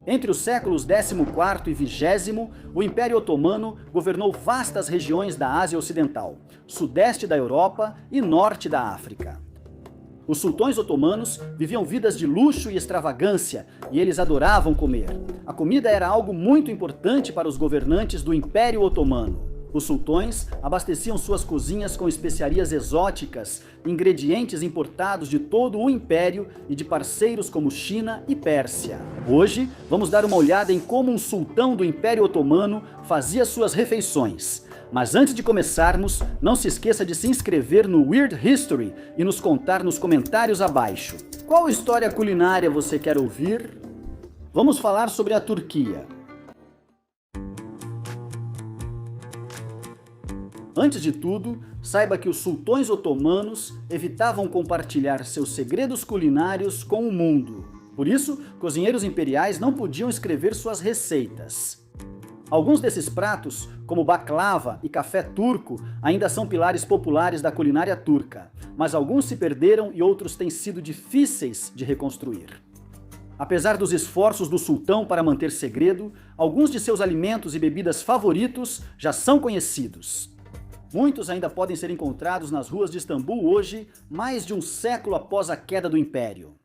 Entre os séculos 14º e 20º, o Império Otomano governou vastas regiões da Ásia Ocidental, sudeste da Europa e norte da África. Os sultões otomanos viviam vidas de luxo e extravagância, e eles adoravam comer. A comida era algo muito importante para os governantes do Império Otomano. Os sultões abasteciam suas cozinhas com especiarias exóticas, ingredientes importados de todo o Império e de parceiros como China e Pérsia. Hoje, vamos dar uma olhada em como um sultão do Império Otomano fazia suas refeições. Mas antes de começarmos, não se esqueça de se inscrever no Weird History e nos contar nos comentários abaixo. Qual história culinária você quer ouvir? Vamos falar sobre a Turquia. Antes de tudo, saiba que os sultões otomanos evitavam compartilhar seus segredos culinários com o mundo. Por isso, cozinheiros imperiais não podiam escrever suas receitas. Alguns desses pratos, como baklava e café turco, ainda são pilares populares da culinária turca, mas alguns se perderam e outros têm sido difíceis de reconstruir. Apesar dos esforços do sultão para manter segredo, alguns de seus alimentos e bebidas favoritos já são conhecidos. Muitos ainda podem ser encontrados nas ruas de Istambul hoje, mais de um século após a queda do Império.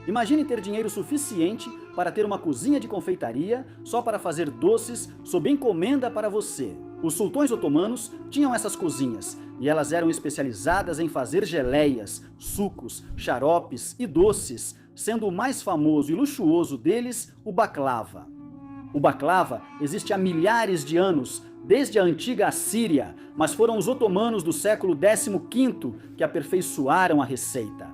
Imagine ter dinheiro suficiente para ter uma cozinha de confeitaria só para fazer doces sob encomenda para você. Os sultões otomanos tinham essas cozinhas e elas eram especializadas em fazer geleias, sucos, xaropes e doces, sendo o mais famoso e luxuoso deles o baklava. O baklava existe há milhares de anos, desde a antiga Assíria, mas foram os otomanos do século XV que aperfeiçoaram a receita.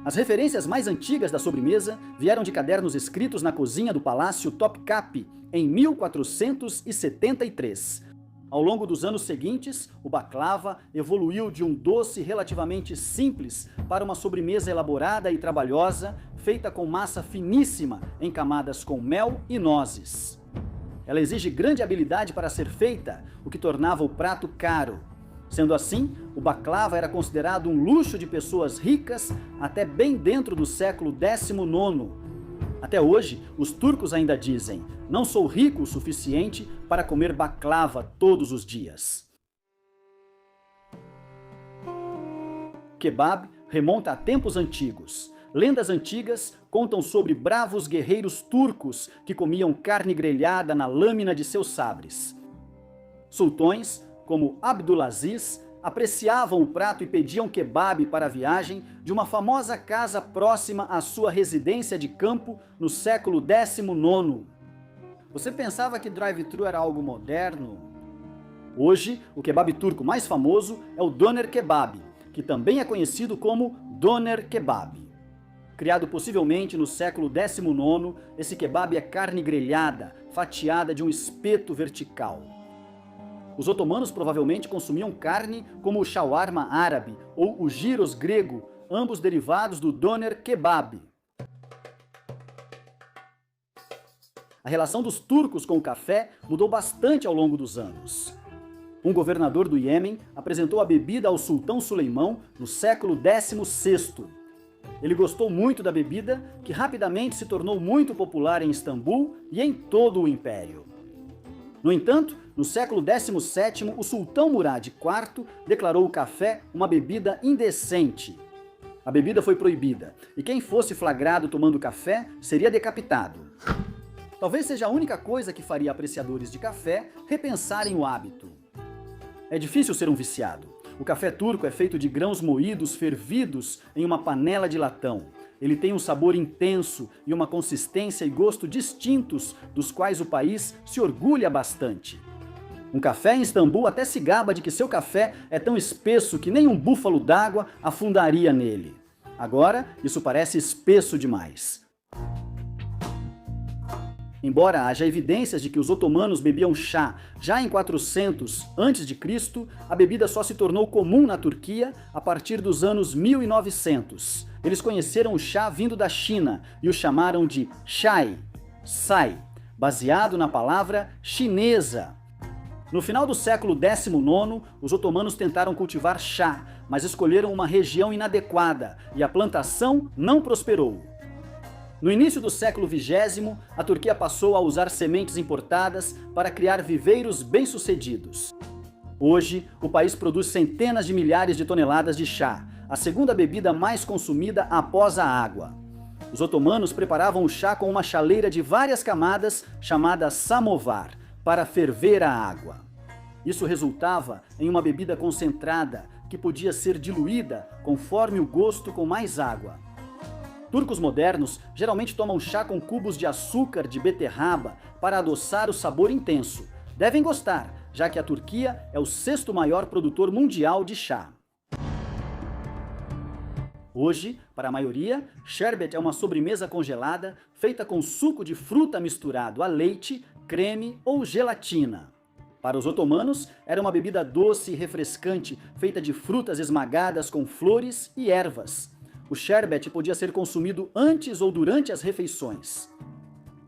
As referências mais antigas da sobremesa vieram de cadernos escritos na cozinha do Palácio Topkapi, em 1473. Ao longo dos anos seguintes, o baklava evoluiu de um doce relativamente simples para uma sobremesa elaborada e trabalhosa, feita com massa finíssima em camadas com mel e nozes. Ela exige grande habilidade para ser feita, o que tornava o prato caro. Sendo assim, o baklava era considerado um luxo de pessoas ricas até bem dentro do século XIX. Até hoje, os turcos ainda dizem: "Não sou rico o suficiente para comer baklava todos os dias." Kebab remonta a tempos antigos. Lendas antigas contam sobre bravos guerreiros turcos que comiam carne grelhada na lâmina de seus sabres. Sultões, como Abdulaziz, apreciavam o prato e pediam kebab para a viagem de uma famosa casa próxima à sua residência de campo no século XIX. Você pensava que drive-thru era algo moderno? Hoje, o kebab turco mais famoso é o doner kebab, que também é conhecido como doner kebab. Criado possivelmente no século XIX, esse kebab é carne grelhada, fatiada de um espeto vertical. Os otomanos provavelmente consumiam carne como o shawarma árabe ou o gyros grego, ambos derivados do doner kebab. A relação dos turcos com o café mudou bastante ao longo dos anos. Um governador do Iêmen apresentou a bebida ao sultão Suleimão no século XVI. Ele gostou muito da bebida, que rapidamente se tornou muito popular em Istambul e em todo o Império. No entanto, no século XVII, o sultão Murad IV declarou o café uma bebida indecente. A bebida foi proibida, e quem fosse flagrado tomando café seria decapitado. Talvez seja a única coisa que faria apreciadores de café repensarem o hábito. É difícil ser um viciado. O café turco é feito de grãos moídos fervidos em uma panela de latão. Ele tem um sabor intenso e uma consistência e gosto distintos, dos quais o país se orgulha bastante. Um café em Istambul até se gaba de que seu café é tão espesso que nem um búfalo d'água afundaria nele. Agora, isso parece espesso demais. Embora haja evidências de que os otomanos bebiam chá já em 400 a.C., a bebida só se tornou comum na Turquia a partir dos anos 1900. Eles conheceram o chá vindo da China e o chamaram de chai, sai, baseado na palavra chinesa. No final do século XIX, os otomanos tentaram cultivar chá, mas escolheram uma região inadequada e a plantação não prosperou. No início do século XX, a Turquia passou a usar sementes importadas para criar viveiros bem-sucedidos. Hoje, o país produz centenas de milhares de toneladas de chá, a segunda bebida mais consumida após a água. Os otomanos preparavam o chá com uma chaleira de várias camadas chamada samovar, para ferver a água. Isso resultava em uma bebida concentrada que podia ser diluída conforme o gosto com mais água. Turcos modernos geralmente tomam chá com cubos de açúcar de beterraba para adoçar o sabor intenso. Devem gostar, já que a Turquia é o sexto maior produtor mundial de chá. Hoje, para a maioria, sherbet é uma sobremesa congelada feita com suco de fruta misturado a leite, creme ou gelatina. Para os otomanos, era uma bebida doce e refrescante feita de frutas esmagadas com flores e ervas. O sherbet podia ser consumido antes ou durante as refeições.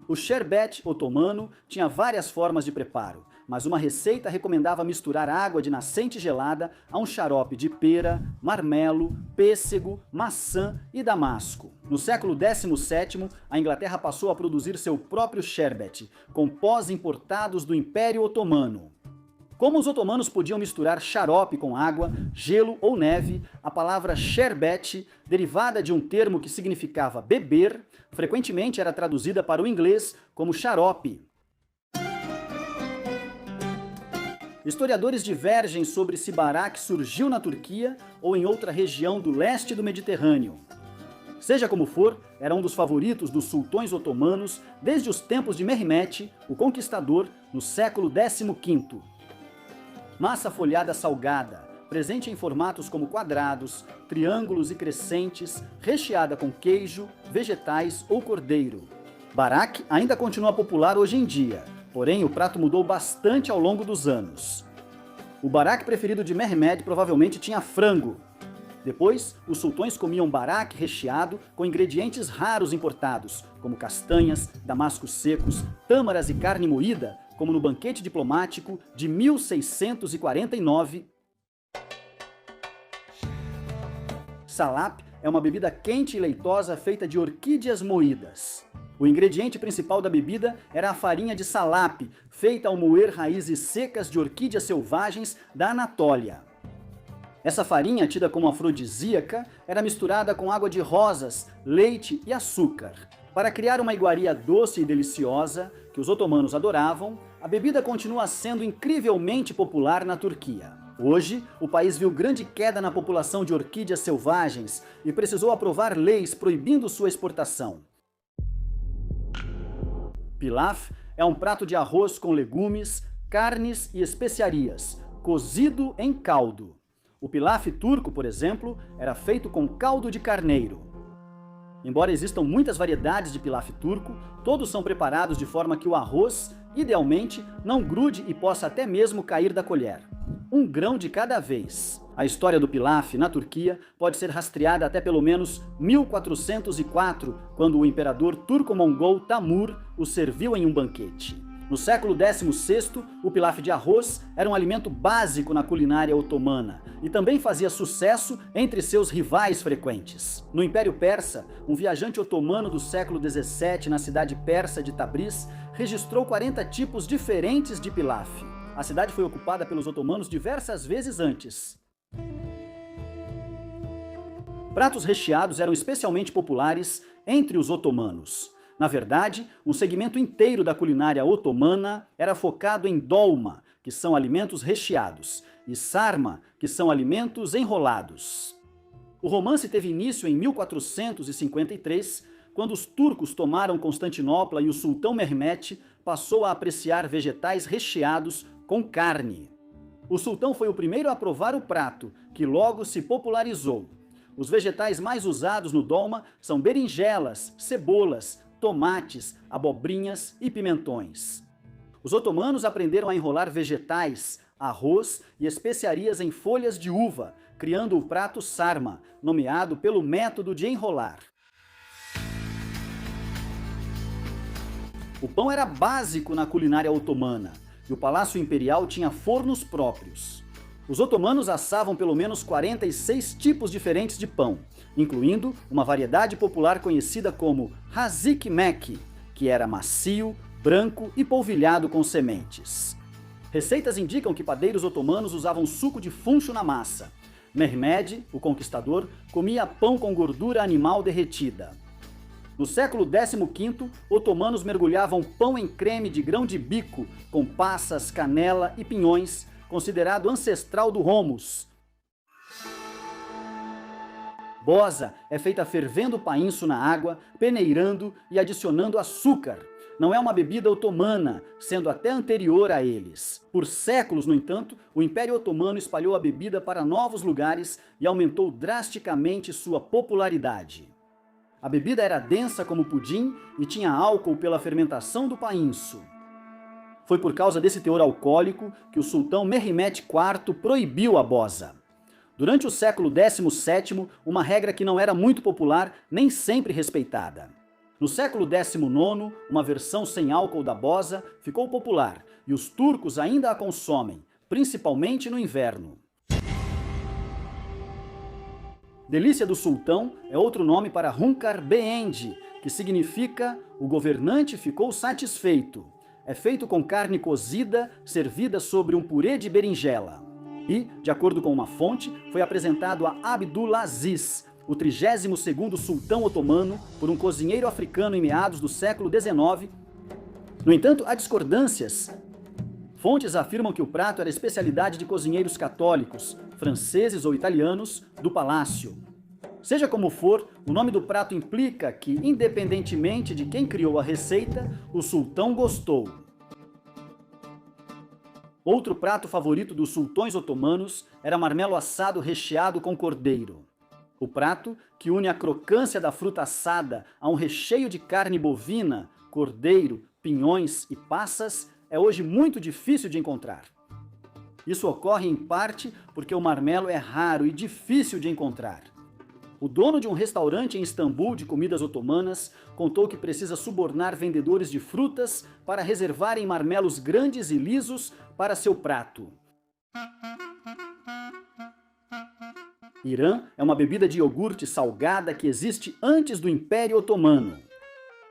O sherbet otomano tinha várias formas de preparo, mas uma receita recomendava misturar água de nascente gelada a um xarope de pera, marmelo, pêssego, maçã e damasco. No século XVII, a Inglaterra passou a produzir seu próprio sherbet, com pós importados do Império Otomano. Como os otomanos podiam misturar xarope com água, gelo ou neve, a palavra sherbet, derivada de um termo que significava beber, frequentemente era traduzida para o inglês como xarope. Historiadores divergem sobre se Barak surgiu na Turquia ou em outra região do leste do Mediterrâneo. Seja como for, era um dos favoritos dos sultões otomanos desde os tempos de Mehmet, o Conquistador, no século XV. Massa folhada salgada, presente em formatos como quadrados, triângulos e crescentes, recheada com queijo, vegetais ou cordeiro. Barak ainda continua popular hoje em dia, porém o prato mudou bastante ao longo dos anos. O barak preferido de Mehmed provavelmente tinha frango. Depois, os sultões comiam barak recheado com ingredientes raros importados, como castanhas, damascos secos, tâmaras e carne moída, como no banquete diplomático de 1649. Salap é uma bebida quente e leitosa feita de orquídeas moídas. O ingrediente principal da bebida era a farinha de salap, feita ao moer raízes secas de orquídeas selvagens da Anatólia. Essa farinha, tida como afrodisíaca, era misturada com água de rosas, leite e açúcar. Para criar uma iguaria doce e deliciosa, que os otomanos adoravam, a bebida continua sendo incrivelmente popular na Turquia. Hoje, o país viu grande queda na população de orquídeas selvagens e precisou aprovar leis proibindo sua exportação. Pilaf é um prato de arroz com legumes, carnes e especiarias, cozido em caldo. O pilaf turco, por exemplo, era feito com caldo de carneiro. Embora existam muitas variedades de pilaf turco, todos são preparados de forma que o arroz, idealmente, não grude e possa até mesmo cair da colher. Um grão de cada vez. A história do pilaf na Turquia pode ser rastreada até pelo menos 1404, quando o imperador turco-mongol Tamur o serviu em um banquete. No século XVI, o pilaf de arroz era um alimento básico na culinária otomana e também fazia sucesso entre seus rivais frequentes. No Império Persa, um viajante otomano do século XVII na cidade persa de Tabriz registrou 40 tipos diferentes de pilaf. A cidade foi ocupada pelos otomanos diversas vezes antes. Pratos recheados eram especialmente populares entre os otomanos. Na verdade, um segmento inteiro da culinária otomana era focado em dolma, que são alimentos recheados, e sarma, que são alimentos enrolados. O romance teve início em 1453, quando os turcos tomaram Constantinopla e o sultão Mehmet passou a apreciar vegetais recheados com carne. O sultão foi o primeiro a aprovar o prato, que logo se popularizou. Os vegetais mais usados no dolma são berinjelas, cebolas, tomates, abobrinhas e pimentões. Os otomanos aprenderam a enrolar vegetais, arroz e especiarias em folhas de uva, criando o prato sarma, nomeado pelo método de enrolar. O pão era básico na culinária otomana, e o Palácio Imperial tinha fornos próprios. Os otomanos assavam pelo menos 46 tipos diferentes de pão, incluindo uma variedade popular conhecida como Hazik Mek, que era macio, branco e polvilhado com sementes. Receitas indicam que padeiros otomanos usavam suco de funcho na massa. Mehmed, o conquistador, comia pão com gordura animal derretida. No século XV, otomanos mergulhavam pão em creme de grão de bico, com passas, canela e pinhões, considerado ancestral do hummus. Boza é feita fervendo o painço na água, peneirando e adicionando açúcar. Não é uma bebida otomana, sendo até anterior a eles. Por séculos, no entanto, o Império Otomano espalhou a bebida para novos lugares e aumentou drasticamente sua popularidade. A bebida era densa como pudim e tinha álcool pela fermentação do painço. Foi por causa desse teor alcoólico que o sultão Mehmed IV proibiu a boza. Durante o século XVII, uma regra que não era muito popular, nem sempre respeitada. No século XIX, uma versão sem álcool da boza ficou popular e os turcos ainda a consomem, principalmente no inverno. Delícia do sultão é outro nome para Hunkar Beendi, que significa o governante ficou satisfeito. É feito com carne cozida, servida sobre um purê de berinjela. E, de acordo com uma fonte, foi apresentado a Abdulaziz, o 32º sultão otomano, por um cozinheiro africano em meados do século XIX. No entanto, há discordâncias. Fontes afirmam que o prato era especialidade de cozinheiros católicos, franceses ou italianos, do palácio. Seja como for, o nome do prato implica que, independentemente de quem criou a receita, o sultão gostou. Outro prato favorito dos sultões otomanos era marmelo assado recheado com cordeiro. O prato, que une a crocância da fruta assada a um recheio de carne bovina, cordeiro, pinhões e passas, é hoje muito difícil de encontrar. Isso ocorre em parte porque o marmelo é raro e difícil de encontrar. O dono de um restaurante em Istambul de comidas otomanas contou que precisa subornar vendedores de frutas para reservarem marmelos grandes e lisos para seu prato. Irã é uma bebida de iogurte salgada que existe antes do Império Otomano.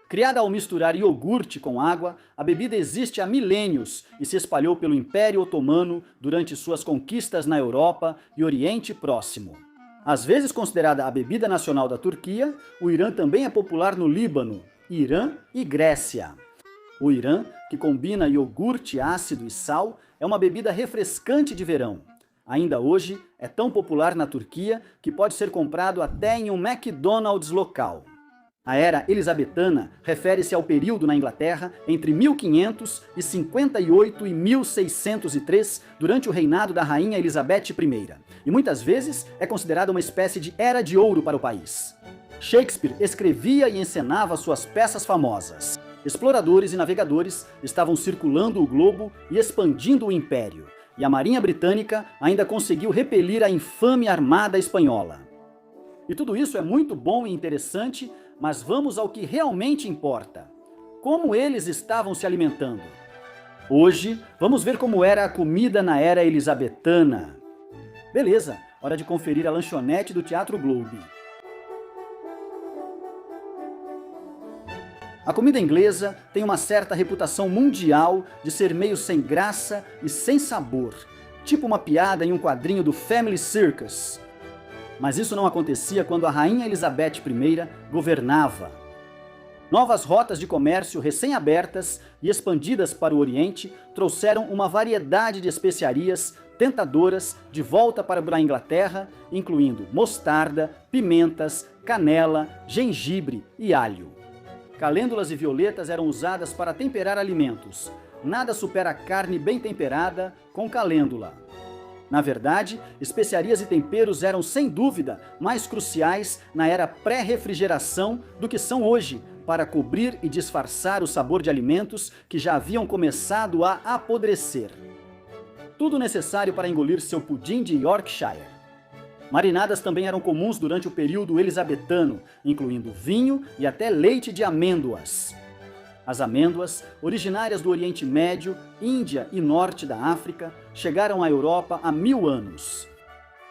Criada ao misturar iogurte com água, a bebida existe há milênios e se espalhou pelo Império Otomano durante suas conquistas na Europa e Oriente Próximo. Às vezes considerada a bebida nacional da Turquia, o Irã também é popular no Líbano, Irã e Grécia. O Irã, que combina iogurte ácido e sal, é uma bebida refrescante de verão. Ainda hoje, é tão popular na Turquia que pode ser comprado até em um McDonald's local. A era elisabetana refere-se ao período na Inglaterra entre 1558 e 1603, durante o reinado da rainha Elizabeth I, e muitas vezes é considerada uma espécie de era de ouro para o país. Shakespeare escrevia e encenava suas peças famosas. Exploradores e navegadores estavam circulando o globo e expandindo o império, e a Marinha Britânica ainda conseguiu repelir a infame armada espanhola. E tudo isso é muito bom e interessante, mas vamos ao que realmente importa. Como eles estavam se alimentando? Hoje, vamos ver como era a comida na era elisabetana. Beleza, hora de conferir a lanchonete do Teatro Globe. A comida inglesa tem uma certa reputação mundial de ser meio sem graça e sem sabor, tipo uma piada em um quadrinho do Family Circus. Mas isso não acontecia quando a rainha Elizabeth I governava. Novas rotas de comércio recém-abertas e expandidas para o Oriente trouxeram uma variedade de especiarias tentadoras de volta para a Inglaterra, incluindo mostarda, pimentas, canela, gengibre e alho. Calêndulas e violetas eram usadas para temperar alimentos. Nada supera a carne bem temperada com calêndula. Na verdade, especiarias e temperos eram, sem dúvida, mais cruciais na era pré-refrigeração do que são hoje, para cobrir e disfarçar o sabor de alimentos que já haviam começado a apodrecer. Tudo necessário para engolir seu pudim de Yorkshire. Marinadas também eram comuns durante o período elisabetano, incluindo vinho e até leite de amêndoas. As amêndoas, originárias do Oriente Médio, Índia e Norte da África, chegaram à Europa há 1000 anos.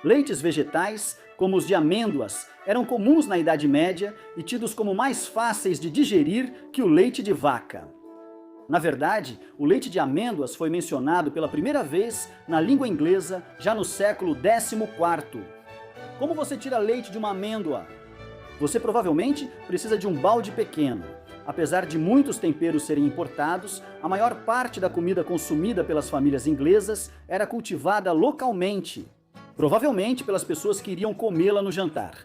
Leites vegetais, como os de amêndoas, eram comuns na Idade Média e tidos como mais fáceis de digerir que o leite de vaca. Na verdade, o leite de amêndoas foi mencionado pela primeira vez na língua inglesa já no século XIV. Como você tira leite de uma amêndoa? Você provavelmente precisa de um balde pequeno. Apesar de muitos temperos serem importados, a maior parte da comida consumida pelas famílias inglesas era cultivada localmente, provavelmente pelas pessoas que iriam comê-la no jantar.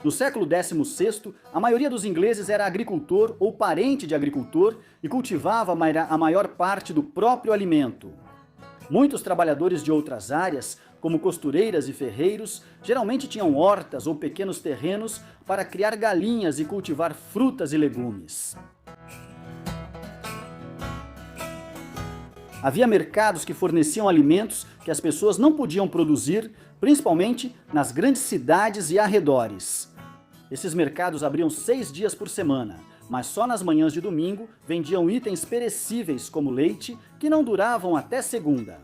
No século XVI, a maioria dos ingleses era agricultor ou parente de agricultor e cultivava a maior parte do próprio alimento. Muitos trabalhadores de outras áreas, como costureiras e ferreiros, geralmente tinham hortas ou pequenos terrenos para criar galinhas e cultivar frutas e legumes. Havia mercados que forneciam alimentos que as pessoas não podiam produzir, principalmente nas grandes cidades e arredores. Esses mercados abriam 6 dias por semana, mas só nas manhãs de domingo vendiam itens perecíveis como leite, que não duravam até segunda.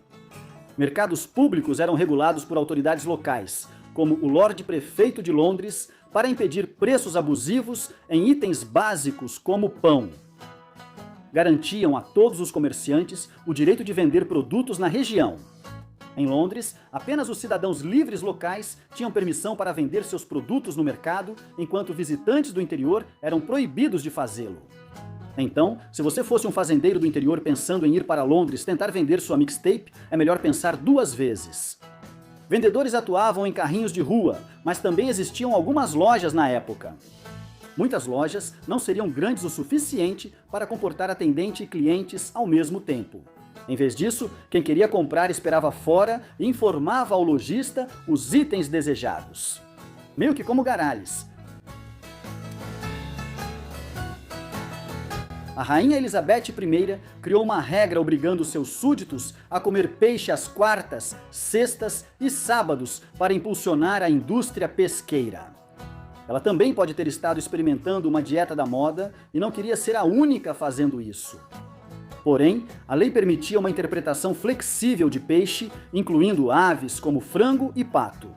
Mercados públicos eram regulados por autoridades locais, como o Lorde Prefeito de Londres, para impedir preços abusivos em itens básicos como pão. Garantiam a todos os comerciantes o direito de vender produtos na região. Em Londres, apenas os cidadãos livres locais tinham permissão para vender seus produtos no mercado, enquanto visitantes do interior eram proibidos de fazê-lo. Então, se você fosse um fazendeiro do interior pensando em ir para Londres tentar vender sua mixtape, é melhor pensar 2 vezes. Vendedores atuavam em carrinhos de rua, mas também existiam algumas lojas na época. Muitas lojas não seriam grandes o suficiente para comportar atendente e clientes ao mesmo tempo. Em vez disso, quem queria comprar esperava fora e informava ao lojista os itens desejados. Meio que como Garales. A rainha Elizabeth I criou uma regra obrigando seus súditos a comer peixe às quartas, sextas e sábados para impulsionar a indústria pesqueira. Ela também pode ter estado experimentando uma dieta da moda e não queria ser a única fazendo isso. Porém, a lei permitia uma interpretação flexível de peixe, incluindo aves como frango e pato.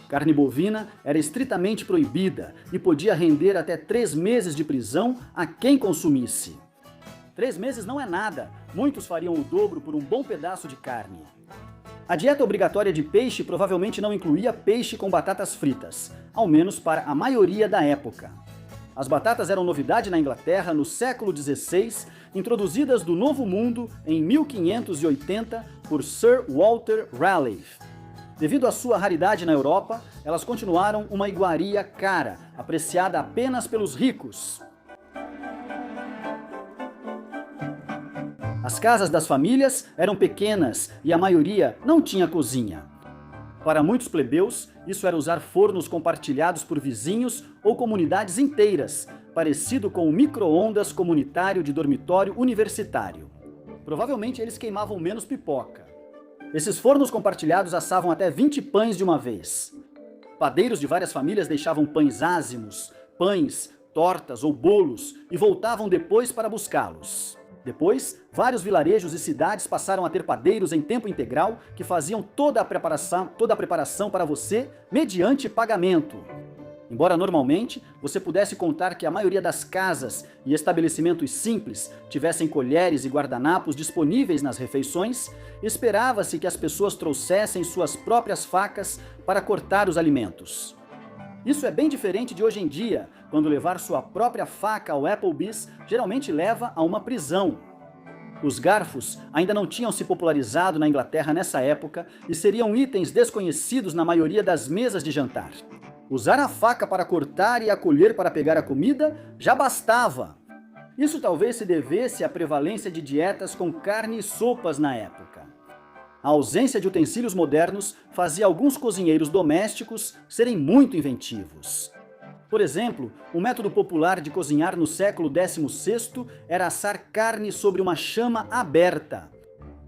Carne bovina era estritamente proibida e podia render até 3 meses de prisão a quem consumisse. 3 meses não é nada, muitos fariam o dobro por um bom pedaço de carne. A dieta obrigatória de peixe provavelmente não incluía peixe com batatas fritas, ao menos para a maioria da época. As batatas eram novidade na Inglaterra no século XVI, introduzidas do Novo Mundo em 1580 por Sir Walter Raleigh. Devido à sua raridade na Europa, elas continuaram uma iguaria cara, apreciada apenas pelos ricos. As casas das famílias eram pequenas e a maioria não tinha cozinha. Para muitos plebeus, isso era usar fornos compartilhados por vizinhos ou comunidades inteiras, parecido com o micro-ondas comunitário de dormitório universitário. Provavelmente eles queimavam menos pipoca. Esses fornos compartilhados assavam até 20 pães de uma vez. Padeiros de várias famílias deixavam pães ázimos, pães, tortas ou bolos e voltavam depois para buscá-los. Depois, vários vilarejos e cidades passaram a ter padeiros em tempo integral que faziam toda a preparação para você mediante pagamento. Embora normalmente você pudesse contar que a maioria das casas e estabelecimentos simples tivessem colheres e guardanapos disponíveis nas refeições, esperava-se que as pessoas trouxessem suas próprias facas para cortar os alimentos. Isso é bem diferente de hoje em dia, quando levar sua própria faca ao Applebee's geralmente leva a uma prisão. Os garfos ainda não tinham se popularizado na Inglaterra nessa época e seriam itens desconhecidos na maioria das mesas de jantar. Usar a faca para cortar e a colher para pegar a comida já bastava. Isso talvez se devesse à prevalência de dietas com carne e sopas na época. A ausência de utensílios modernos fazia alguns cozinheiros domésticos serem muito inventivos. Por exemplo, o método popular de cozinhar no século XVI era assar carne sobre uma chama aberta.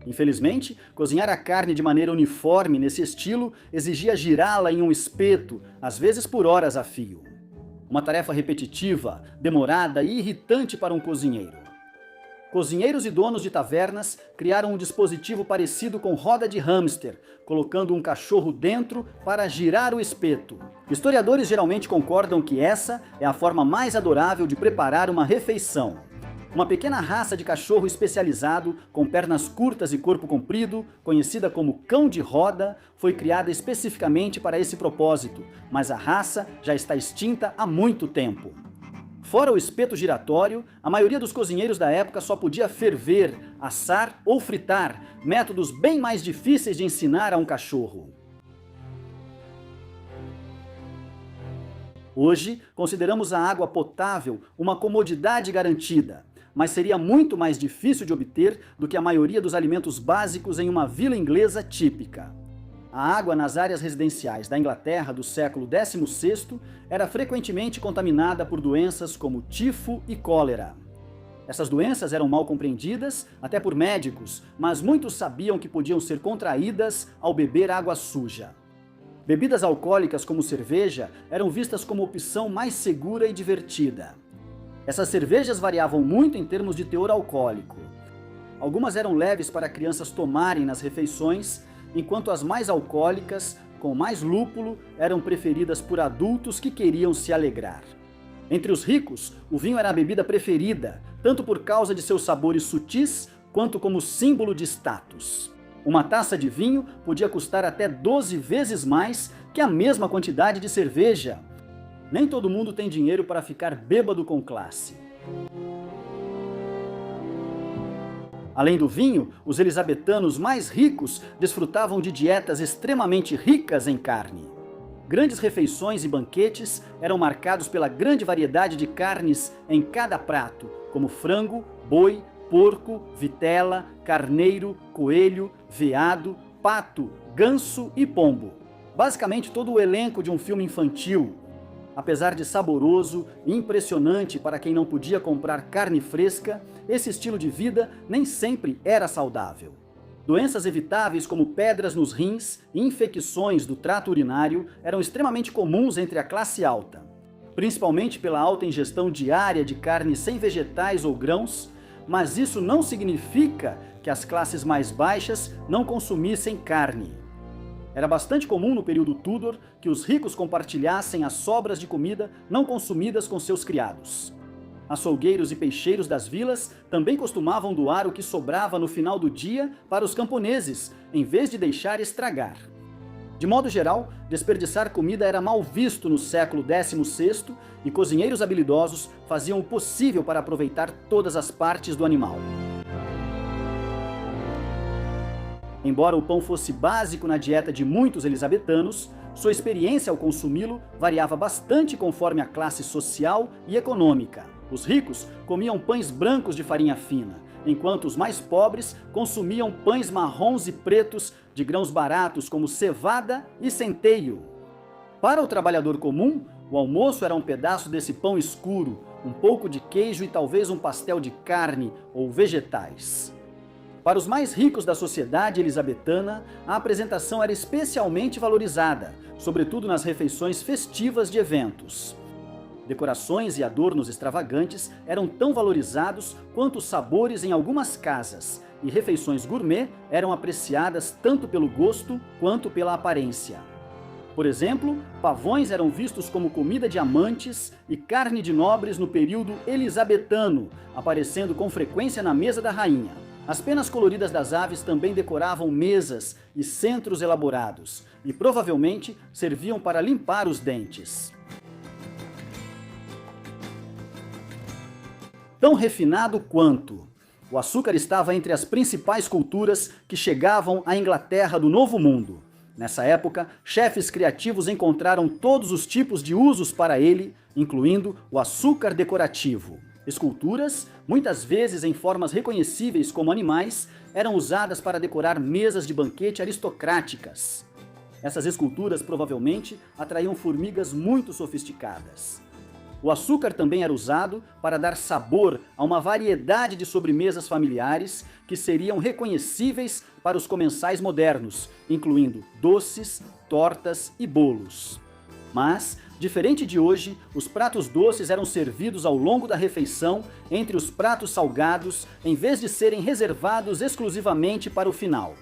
Infelizmente, cozinhar a carne de maneira uniforme nesse estilo exigia girá-la em um espeto, às vezes por horas a fio. uma tarefa repetitiva, demorada e irritante para um cozinheiro. Cozinheiros e donos de tavernas criaram um dispositivo parecido com roda de hamster, colocando um cachorro dentro para girar o espeto. Historiadores geralmente concordam que essa é a forma mais adorável de preparar uma refeição. Uma pequena raça de cachorro especializado, com pernas curtas e corpo comprido, conhecida como cão de roda, foi criada especificamente para esse propósito, mas a raça já está extinta há muito tempo. Fora o espeto giratório, a maioria dos cozinheiros da época só podia ferver, assar ou fritar, métodos bem mais difíceis de ensinar a um cachorro. Hoje, consideramos a água potável uma comodidade garantida, mas seria muito mais difícil de obter do que a maioria dos alimentos básicos em uma vila inglesa típica. A água nas áreas residenciais da Inglaterra do século XVI era frequentemente contaminada por doenças como tifo e cólera. Essas doenças eram mal compreendidas, até por médicos, mas muitos sabiam que podiam ser contraídas ao beber água suja. Bebidas alcoólicas como cerveja eram vistas como opção mais segura e divertida. Essas cervejas variavam muito em termos de teor alcoólico. Algumas eram leves para crianças tomarem nas refeições, enquanto as mais alcoólicas, com mais lúpulo, eram preferidas por adultos que queriam se alegrar. Entre os ricos, o vinho era a bebida preferida, tanto por causa de seus sabores sutis, quanto como símbolo de status. Uma taça de vinho podia custar até 12 vezes mais que a mesma quantidade de cerveja. Nem todo mundo tem dinheiro para ficar bêbado com classe. Além do vinho, os elisabetanos mais ricos desfrutavam de dietas extremamente ricas em carne. Grandes refeições e banquetes eram marcados pela grande variedade de carnes em cada prato, como frango, boi, porco, vitela, carneiro, coelho, veado, pato, ganso e pombo. Basicamente todo o elenco de um filme infantil. Apesar de saboroso e impressionante para quem não podia comprar carne fresca, esse estilo de vida nem sempre era saudável. Doenças evitáveis como pedras nos rins e infecções do trato urinário eram extremamente comuns entre a classe alta, principalmente pela alta ingestão diária de carne sem vegetais ou grãos, mas isso não significa que as classes mais baixas não consumissem carne. Era bastante comum no período Tudor que os ricos compartilhassem as sobras de comida não consumidas com seus criados. Açougueiros e peixeiros das vilas também costumavam doar o que sobrava no final do dia para os camponeses, em vez de deixar estragar. De modo geral, desperdiçar comida era mal visto no século XVI e cozinheiros habilidosos faziam o possível para aproveitar todas as partes do animal. Embora o pão fosse básico na dieta de muitos elisabetanos, sua experiência ao consumi-lo variava bastante conforme a classe social e econômica. Os ricos comiam pães brancos de farinha fina, enquanto os mais pobres consumiam pães marrons e pretos de grãos baratos como cevada e centeio. Para o trabalhador comum, o almoço era um pedaço desse pão escuro, um pouco de queijo e talvez um pastel de carne ou vegetais. Para os mais ricos da sociedade elisabetana, a apresentação era especialmente valorizada, sobretudo nas refeições festivas de eventos. Decorações e adornos extravagantes eram tão valorizados quanto os sabores em algumas casas, e refeições gourmet eram apreciadas tanto pelo gosto quanto pela aparência. Por exemplo, pavões eram vistos como comida de amantes e carne de nobres no período elisabetano, aparecendo com frequência na mesa da rainha. As penas coloridas das aves também decoravam mesas e centros elaborados, e provavelmente serviam para limpar os dentes. Tão refinado quanto. O açúcar estava entre as principais culturas que chegavam à Inglaterra do Novo Mundo. Nessa época, chefes criativos encontraram todos os tipos de usos para ele, incluindo o açúcar decorativo. Esculturas, muitas vezes em formas reconhecíveis como animais, eram usadas para decorar mesas de banquete aristocráticas. Essas esculturas provavelmente atraíam formigas muito sofisticadas. O açúcar também era usado para dar sabor a uma variedade de sobremesas familiares que seriam reconhecíveis para os comensais modernos, incluindo doces, tortas e bolos. Mas, Diferente de hoje, os pratos doces eram servidos ao longo da refeição entre os pratos salgados, em vez de serem reservados exclusivamente para o final.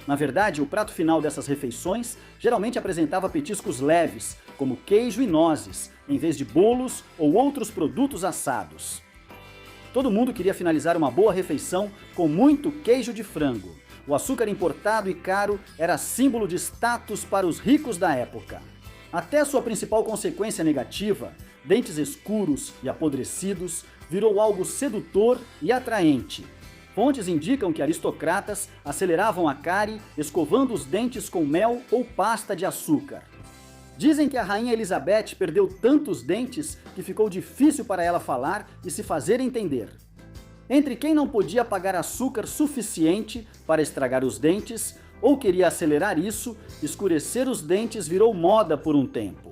Na verdade, o prato final dessas refeições geralmente apresentava petiscos leves, como queijo e nozes, em vez de bolos ou outros produtos assados. Todo mundo queria finalizar uma boa refeição com muito queijo de frango. O açúcar importado e caro era símbolo de status para os ricos da época. Até sua principal consequência negativa, dentes escuros e apodrecidos, virou algo sedutor e atraente. Fontes indicam que aristocratas aceleravam a cárie escovando os dentes com mel ou pasta de açúcar. Dizem que a rainha Elizabeth perdeu tantos dentes que ficou difícil para ela falar e se fazer entender. Entre quem não podia pagar açúcar suficiente para estragar os dentes, ou queria acelerar isso, escurecer os dentes virou moda por um tempo.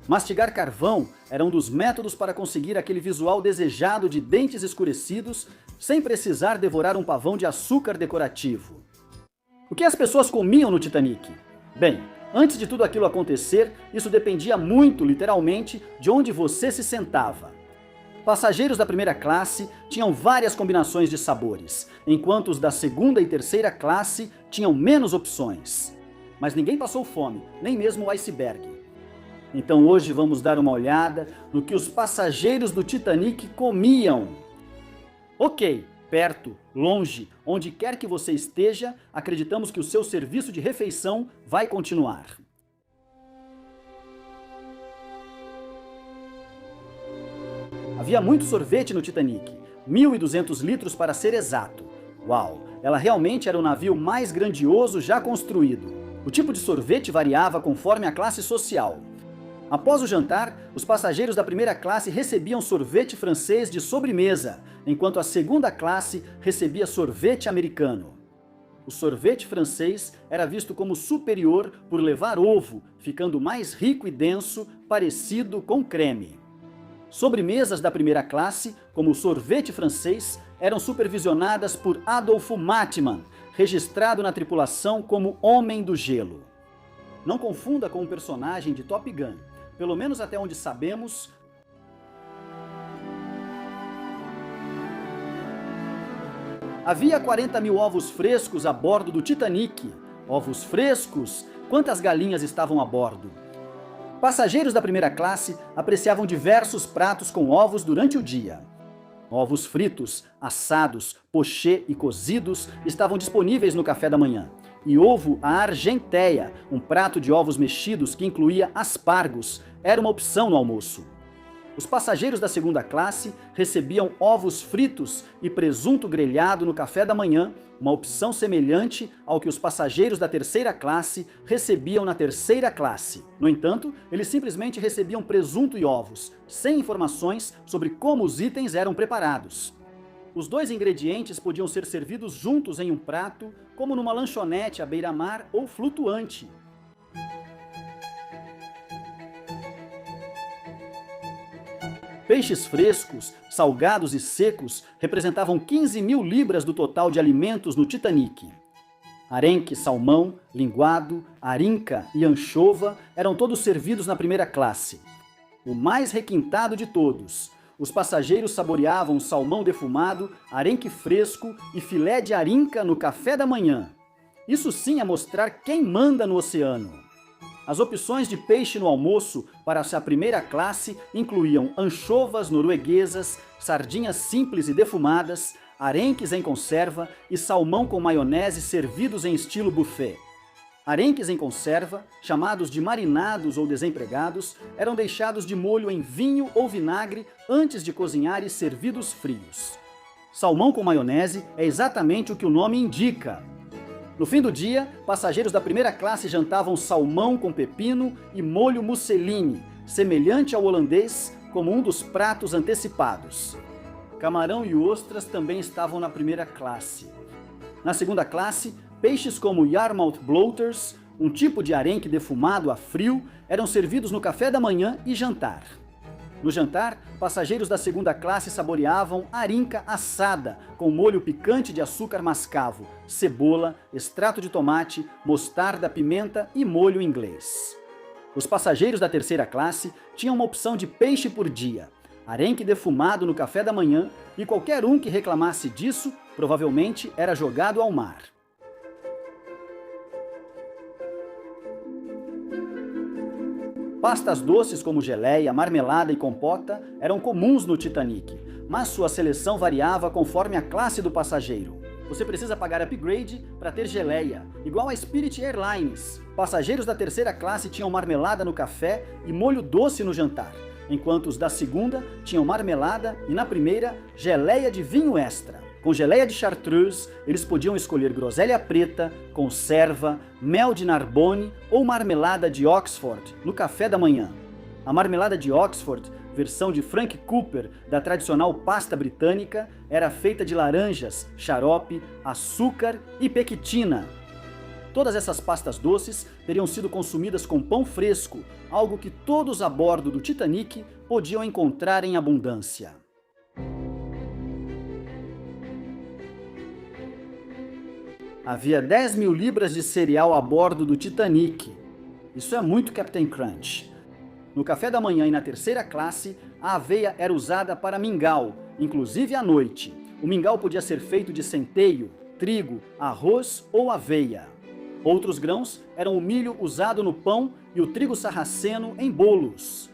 Mastigar carvão era um dos métodos para conseguir aquele visual desejado de dentes escurecidos, sem precisar devorar um pavão de açúcar decorativo. O que as pessoas comiam no Titanic? Bem, antes de tudo aquilo acontecer, isso dependia muito, literalmente, de onde você se sentava. Passageiros da primeira classe tinham várias combinações de sabores, enquanto os da segunda e terceira classe tinham menos opções. Mas ninguém passou fome, nem mesmo o iceberg. Então hoje vamos dar uma olhada no que os passageiros do Titanic comiam. Ok, perto, longe, onde quer que você esteja, acreditamos que o seu serviço de refeição vai continuar. Havia muito sorvete no Titanic, 1.200 litros para ser exato. Uau, ela realmente era o navio mais grandioso já construído. O tipo de sorvete variava conforme a classe social. Após o jantar, os passageiros da primeira classe recebiam sorvete francês de sobremesa, enquanto a segunda classe recebia sorvete americano. O sorvete francês era visto como superior por levar ovo, ficando mais rico e denso, parecido com creme. Sobremesas da primeira classe, como o sorvete francês, eram supervisionadas por Adolph Matman, registrado na tripulação como Homem do Gelo. Não confunda com um personagem de Top Gun. Pelo menos até onde sabemos, havia 40 mil ovos frescos a bordo do Titanic. Ovos frescos? Quantas galinhas estavam a bordo? Passageiros da primeira classe apreciavam diversos pratos com ovos durante o dia. Ovos fritos, assados, pochê e cozidos estavam disponíveis no café da manhã. E ovo à argenteia, um prato de ovos mexidos que incluía aspargos, era uma opção no almoço. Os passageiros da segunda classe recebiam ovos fritos e presunto grelhado no café da manhã, uma opção semelhante ao que os passageiros da terceira classe recebiam na terceira classe. No entanto, eles simplesmente recebiam presunto e ovos, sem informações sobre como os itens eram preparados. Os dois ingredientes podiam ser servidos juntos em um prato, como numa lanchonete à beira-mar ou flutuante. Peixes frescos, salgados e secos representavam 15 mil libras do total de alimentos no Titanic. Arenque, salmão, linguado, arinca e anchova eram todos servidos na primeira classe. O mais requintado de todos, os passageiros saboreavam salmão defumado, arenque fresco e filé de arinca no café da manhã. Isso sim é mostrar quem manda no oceano. As opções de peixe no almoço para a primeira classe incluíam anchovas norueguesas, sardinhas simples e defumadas, arenques em conserva e salmão com maionese servidos em estilo buffet. Arenques em conserva, chamados de marinados ou desempregados, eram deixados de molho em vinho ou vinagre antes de cozinhar e servidos frios. Salmão com maionese é exatamente o que o nome indica. No fim do dia, passageiros da primeira classe jantavam salmão com pepino e molho musseline, semelhante ao holandês, como um dos pratos antecipados. Camarão e ostras também estavam na primeira classe. Na segunda classe, peixes como Yarmouth bloaters, um tipo de arenque defumado a frio, eram servidos no café da manhã e jantar. No jantar, passageiros da segunda classe saboreavam arinca assada, com molho picante de açúcar mascavo, cebola, extrato de tomate, mostarda, pimenta e molho inglês. Os passageiros da terceira classe tinham uma opção de peixe por dia, arenque defumado no café da manhã, e qualquer um que reclamasse disso provavelmente era jogado ao mar. Pastas doces como geleia, marmelada e compota eram comuns no Titanic, mas sua seleção variava conforme a classe do passageiro. Você precisa pagar upgrade para ter geleia, igual a Spirit Airlines. Passageiros da terceira classe tinham marmelada no café e molho doce no jantar, enquanto os da segunda tinham marmelada e, na primeira, geleia de vinho extra. Com geleia de chartreuse, eles podiam escolher groselha preta, conserva, mel de Narbonne ou marmelada de Oxford no café da manhã. A marmelada de Oxford, versão de Frank Cooper da tradicional pasta britânica, era feita de laranjas, xarope, açúcar e pectina. Todas essas pastas doces teriam sido consumidas com pão fresco, algo que todos a bordo do Titanic podiam encontrar em abundância. Havia 10.000 libras de cereal a bordo do Titanic. Isso é muito Captain Crunch. No café da manhã e na terceira classe, a aveia era usada para mingau, inclusive à noite. O mingau podia ser feito de centeio, trigo, arroz ou aveia. Outros grãos eram o milho usado no pão e o trigo sarraceno em bolos.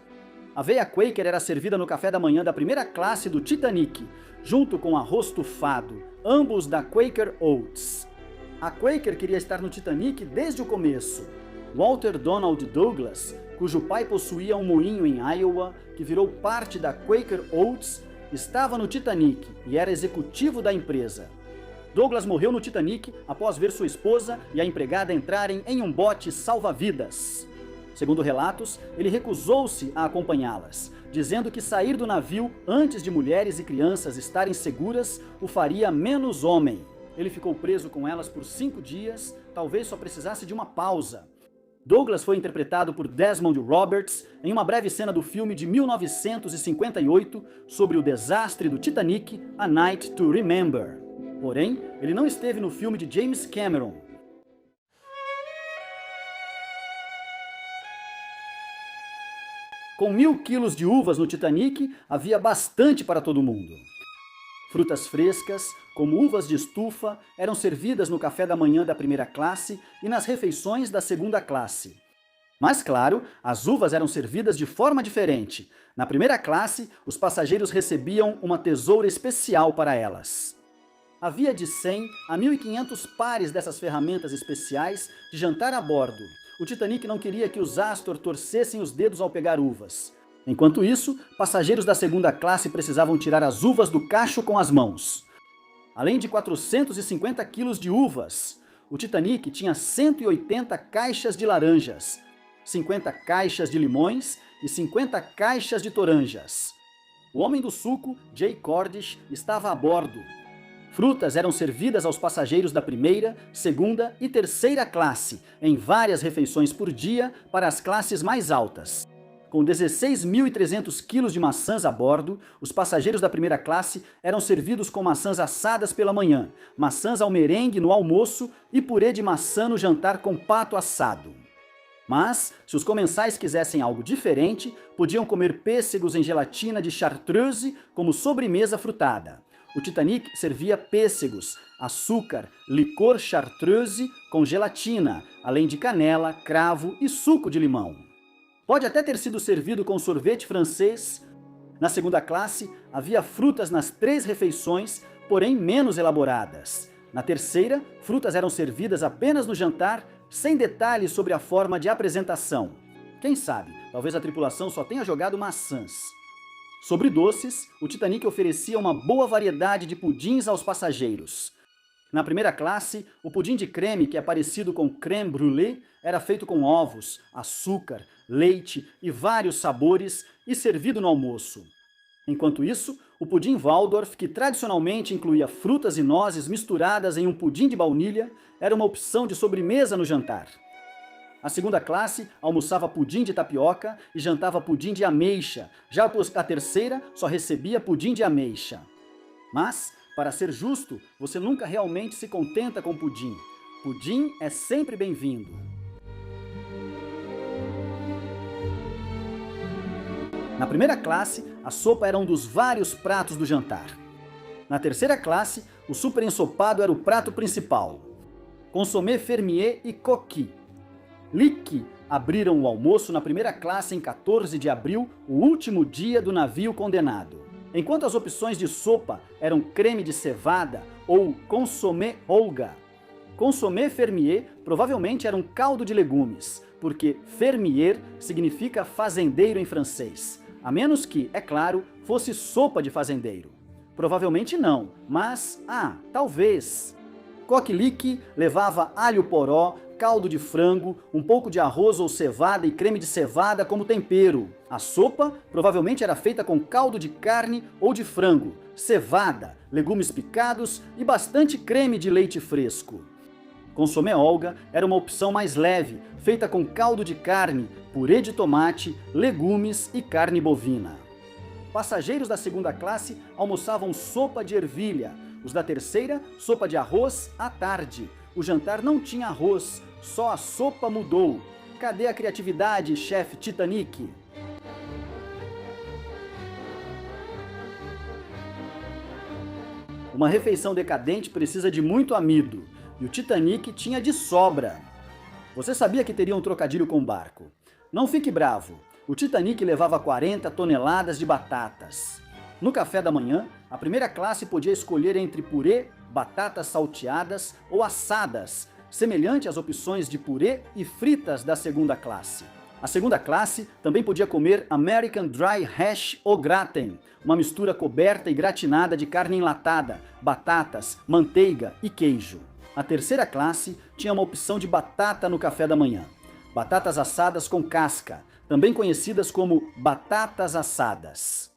A aveia Quaker era servida no café da manhã da primeira classe do Titanic, junto com arroz tufado, ambos da Quaker Oats. A Quaker queria estar no Titanic desde o começo. Walter Donald Douglas, cujo pai possuía um moinho em Iowa, que virou parte da Quaker Oats, estava no Titanic e era executivo da empresa. Douglas morreu no Titanic após ver sua esposa e a empregada entrarem em um bote salva-vidas. Segundo relatos, ele recusou-se a acompanhá-las, dizendo que sair do navio antes de mulheres e crianças estarem seguras o faria menos homem. Ele ficou preso com elas por 5 dias, talvez só precisasse de uma pausa. Douglas foi interpretado por Desmond Roberts em uma breve cena do filme de 1958 sobre o desastre do Titanic, A Night to Remember. Porém, ele não esteve no filme de James Cameron. Com 1.000 quilos de uvas no Titanic, havia bastante para todo mundo. Frutas frescas, como uvas de estufa, eram servidas no café da manhã da primeira classe e nas refeições da segunda classe. Mas claro, as uvas eram servidas de forma diferente. Na primeira classe, os passageiros recebiam uma tesoura especial para elas. Havia de 100 a 1.500 pares dessas ferramentas especiais de jantar a bordo. O Titanic não queria que os Astor torcessem os dedos ao pegar uvas. Enquanto isso, passageiros da segunda classe precisavam tirar as uvas do cacho com as mãos. Além de 450 quilos de uvas, o Titanic tinha 180 caixas de laranjas, 50 caixas de limões e 50 caixas de toranjas. O homem do suco, Jay Cordish, estava a bordo. Frutas eram servidas aos passageiros da primeira, segunda e terceira classe, em várias refeições por dia para as classes mais altas. Com 16.300 quilos de maçãs a bordo, os passageiros da primeira classe eram servidos com maçãs assadas pela manhã, maçãs ao merengue no almoço e purê de maçã no jantar com pato assado. Mas, se os comensais quisessem algo diferente, podiam comer pêssegos em gelatina de chartreuse como sobremesa frutada. O Titanic servia pêssegos, açúcar, licor chartreuse com gelatina, além de canela, cravo e suco de limão. Pode até ter sido servido com sorvete francês. Na segunda classe, havia frutas nas 3 refeições, porém menos elaboradas. Na terceira, frutas eram servidas apenas no jantar, sem detalhes sobre a forma de apresentação. Quem sabe, talvez a tripulação só tenha jogado maçãs. Sobre doces, o Titanic oferecia uma boa variedade de pudins aos passageiros. Na primeira classe, o pudim de creme, que é parecido com crème brûlée, era feito com ovos, açúcar, leite e vários sabores e servido no almoço. Enquanto isso, o pudim Waldorf, que tradicionalmente incluía frutas e nozes misturadas em um pudim de baunilha, era uma opção de sobremesa no jantar. A segunda classe almoçava pudim de tapioca e jantava pudim de ameixa, já a terceira só recebia pudim de ameixa. Mas, para ser justo, você nunca realmente se contenta com pudim. Pudim é sempre bem-vindo. Na primeira classe, a sopa era um dos vários pratos do jantar. Na terceira classe, o super ensopado era o prato principal. Consommé Fermier e Coqui. Lick abriram o almoço na primeira classe em 14 de abril, o último dia do navio condenado. Enquanto as opções de sopa eram creme de cevada ou consommé Olga. Consommé Fermier provavelmente era um caldo de legumes, porque fermier significa fazendeiro em francês, a menos que, é claro, fosse sopa de fazendeiro. Provavelmente não, mas, talvez. Coq Lick levava alho poró, caldo de frango, um pouco de arroz ou cevada e creme de cevada como tempero. A sopa provavelmente era feita com caldo de carne ou de frango, cevada, legumes picados e bastante creme de leite fresco. Consommé Olga era uma opção mais leve, feita com caldo de carne, purê de tomate, legumes e carne bovina. Passageiros da segunda classe almoçavam sopa de ervilha, os da terceira, sopa de arroz à tarde. O jantar não tinha arroz, só a sopa mudou. Cadê a criatividade, chefe Titanic? Uma refeição decadente precisa de muito amido, e o Titanic tinha de sobra. Você sabia que teria um trocadilho com o barco? Não fique bravo, o Titanic levava 40 toneladas de batatas. No café da manhã, a primeira classe podia escolher entre purê, batatas salteadas ou assadas, semelhante às opções de purê e fritas da segunda classe. A segunda classe também podia comer American Dry Hash au gratin, uma mistura coberta e gratinada de carne enlatada, batatas, manteiga e queijo. A terceira classe tinha uma opção de batata no café da manhã. Batatas assadas com casca, também conhecidas como batatas assadas.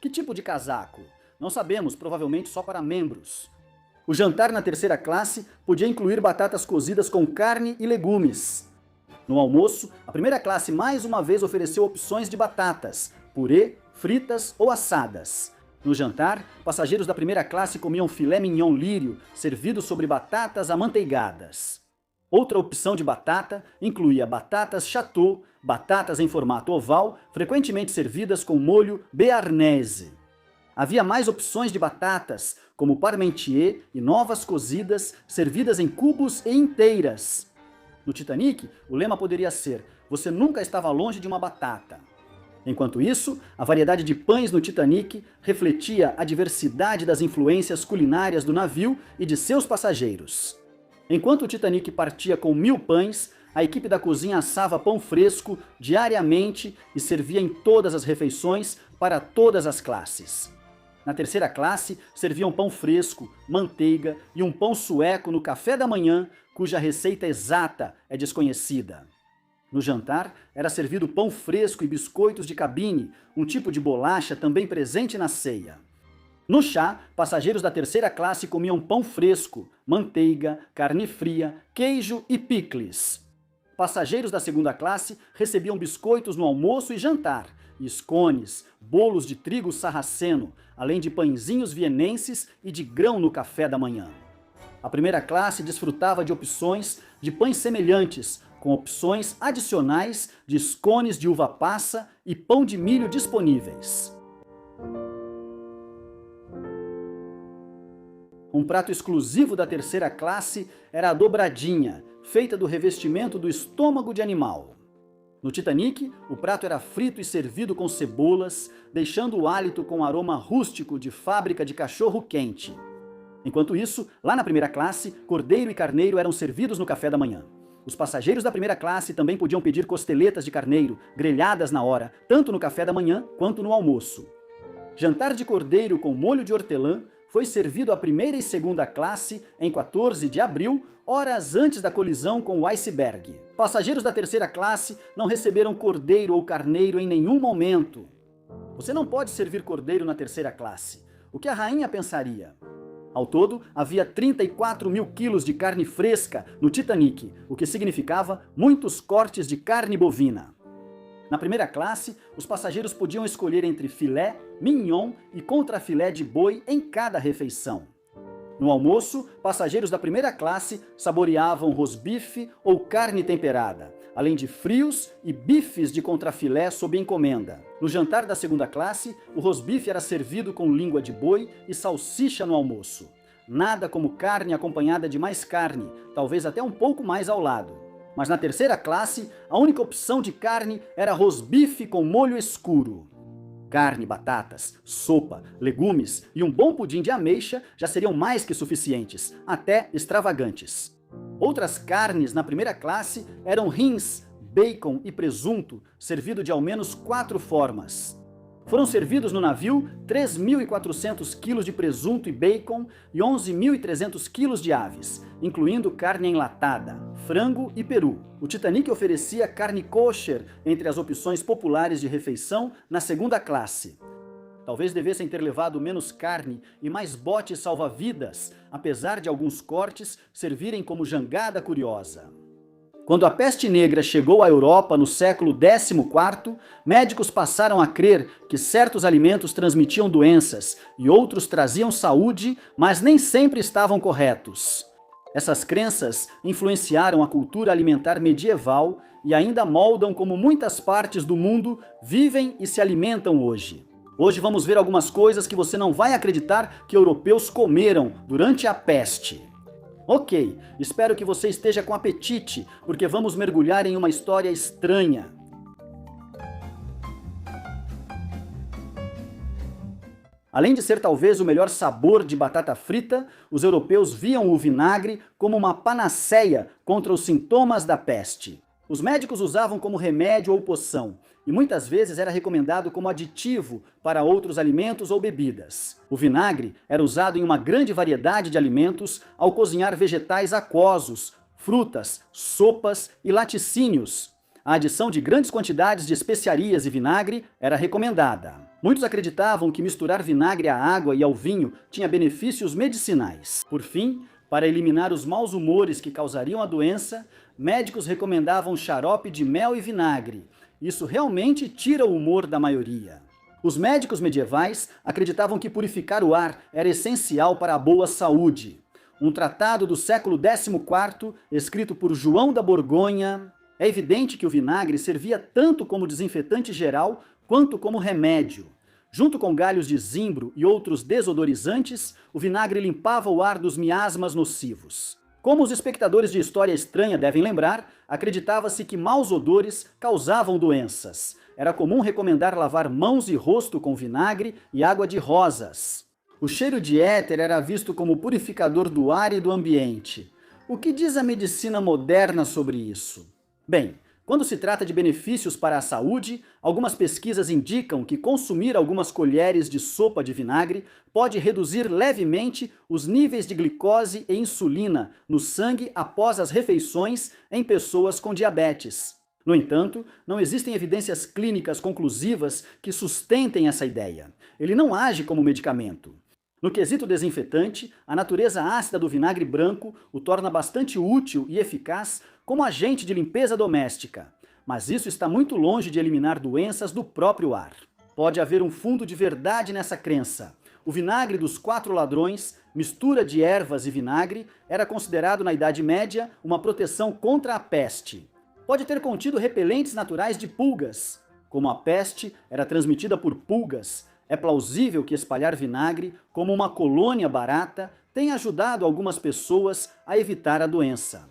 Que tipo de casaco? Não sabemos, provavelmente só para membros. O jantar na terceira classe podia incluir batatas cozidas com carne e legumes. No almoço, a primeira classe mais uma vez ofereceu opções de batatas, purê, fritas ou assadas. No jantar, passageiros da primeira classe comiam filé mignon lírio, servido sobre batatas amanteigadas. Outra opção de batata incluía batatas chateau, batatas em formato oval, frequentemente servidas com molho béarnaise. Havia mais opções de batatas, como parmentier e novas cozidas, servidas em cubos e inteiras. No Titanic, o lema poderia ser: você nunca estava longe de uma batata. Enquanto isso, a variedade de pães no Titanic refletia a diversidade das influências culinárias do navio e de seus passageiros. Enquanto o Titanic partia com 1000 pães, a equipe da cozinha assava pão fresco diariamente e servia em todas as refeições para todas as classes. Na terceira classe, serviam pão fresco, manteiga e um pão sueco no café da manhã, cuja receita exata é desconhecida. No jantar, era servido pão fresco e biscoitos de cabine, um tipo de bolacha também presente na ceia. No chá, passageiros da terceira classe comiam pão fresco, manteiga, carne fria, queijo e picles. Passageiros da segunda classe recebiam biscoitos no almoço e jantar, e scones, bolos de trigo sarraceno, além de pãezinhos vienenses e de grão no café da manhã. A primeira classe desfrutava de opções de pães semelhantes, com opções adicionais de scones de uva passa e pão de milho disponíveis. Um prato exclusivo da terceira classe era a dobradinha, feita do revestimento do estômago de animal. No Titanic, o prato era frito e servido com cebolas, deixando o hálito com aroma rústico de fábrica de cachorro quente. Enquanto isso, lá na primeira classe, cordeiro e carneiro eram servidos no café da manhã. Os passageiros da primeira classe também podiam pedir costeletas de carneiro, grelhadas na hora, tanto no café da manhã quanto no almoço. Jantar de cordeiro com molho de hortelã foi servido à primeira e segunda classe em 14 de abril, horas antes da colisão com o iceberg. Passageiros da terceira classe não receberam cordeiro ou carneiro em nenhum momento. Você não pode servir cordeiro na terceira classe. O que a rainha pensaria? Ao todo, havia 34 mil quilos de carne fresca no Titanic, o que significava muitos cortes de carne bovina. Na primeira classe, os passageiros podiam escolher entre filé, mignon e contrafilé de boi em cada refeição. No almoço, passageiros da primeira classe saboreavam rosbife ou carne temperada. além de frios e bifes de contrafilé sob encomenda. No jantar da segunda classe, o rosbife era servido com língua de boi e salsicha no almoço. Nada como carne acompanhada de mais carne, talvez até um pouco mais ao lado. Mas na terceira classe, a única opção de carne era rosbife com molho escuro. Carne, batatas, sopa, legumes e um bom pudim de ameixa já seriam mais que suficientes, até extravagantes. Outras carnes na primeira classe eram rins, bacon e presunto, servido de ao menos 4 formas. Foram servidos no navio 3.400 quilos de presunto e bacon e 11.300 quilos de aves, incluindo carne enlatada, frango e peru. O Titanic oferecia carne kosher entre as opções populares de refeição na segunda classe. Talvez devessem ter levado menos carne e mais botes salva-vidas, apesar de alguns cortes servirem como jangada curiosa. Quando a peste negra chegou à Europa no século XIV, médicos passaram a crer que certos alimentos transmitiam doenças e outros traziam saúde, mas nem sempre estavam corretos. Essas crenças influenciaram a cultura alimentar medieval e ainda moldam como muitas partes do mundo vivem e se alimentam hoje. Hoje vamos ver algumas coisas que você não vai acreditar que europeus comeram durante a peste. Ok, espero que você esteja com apetite, porque vamos mergulhar em uma história estranha. Além de ser talvez o melhor sabor de batata frita, os europeus viam o vinagre como uma panaceia contra os sintomas da peste. Os médicos usavam como remédio ou poção, e muitas vezes era recomendado como aditivo para outros alimentos ou bebidas. O vinagre era usado em uma grande variedade de alimentos ao cozinhar vegetais aquosos, frutas, sopas e laticínios. A adição de grandes quantidades de especiarias e vinagre era recomendada. Muitos acreditavam que misturar vinagre à água e ao vinho tinha benefícios medicinais. Por fim, para eliminar os maus humores que causariam a doença, médicos recomendavam xarope de mel e vinagre. Isso realmente tira o humor da maioria. Os médicos medievais acreditavam que purificar o ar era essencial para a boa saúde. Um tratado do século XIV, escrito por João da Borgonha, é evidente que o vinagre servia tanto como desinfetante geral quanto como remédio. Junto com galhos de zimbro e outros desodorizantes, o vinagre limpava o ar dos miasmas nocivos. Como os espectadores de História Estranha devem lembrar, acreditava-se que maus odores causavam doenças. Era comum recomendar lavar mãos e rosto com vinagre e água de rosas. O cheiro de éter era visto como purificador do ar e do ambiente. O que diz a medicina moderna sobre isso? Bem, quando se trata de benefícios para a saúde, algumas pesquisas indicam que consumir algumas colheres de sopa de vinagre pode reduzir levemente os níveis de glicose e insulina no sangue após as refeições em pessoas com diabetes. No entanto, não existem evidências clínicas conclusivas que sustentem essa ideia. Ele não age como medicamento. No quesito desinfetante, a natureza ácida do vinagre branco o torna bastante útil e eficaz como agente de limpeza doméstica, mas isso está muito longe de eliminar doenças do próprio ar. Pode haver um fundo de verdade nessa crença. O vinagre dos 4 ladrões, mistura de ervas e vinagre, era considerado na Idade Média uma proteção contra a peste. Pode ter contido repelentes naturais de pulgas. Como a peste era transmitida por pulgas, é plausível que espalhar vinagre como uma colônia barata tenha ajudado algumas pessoas a evitar a doença.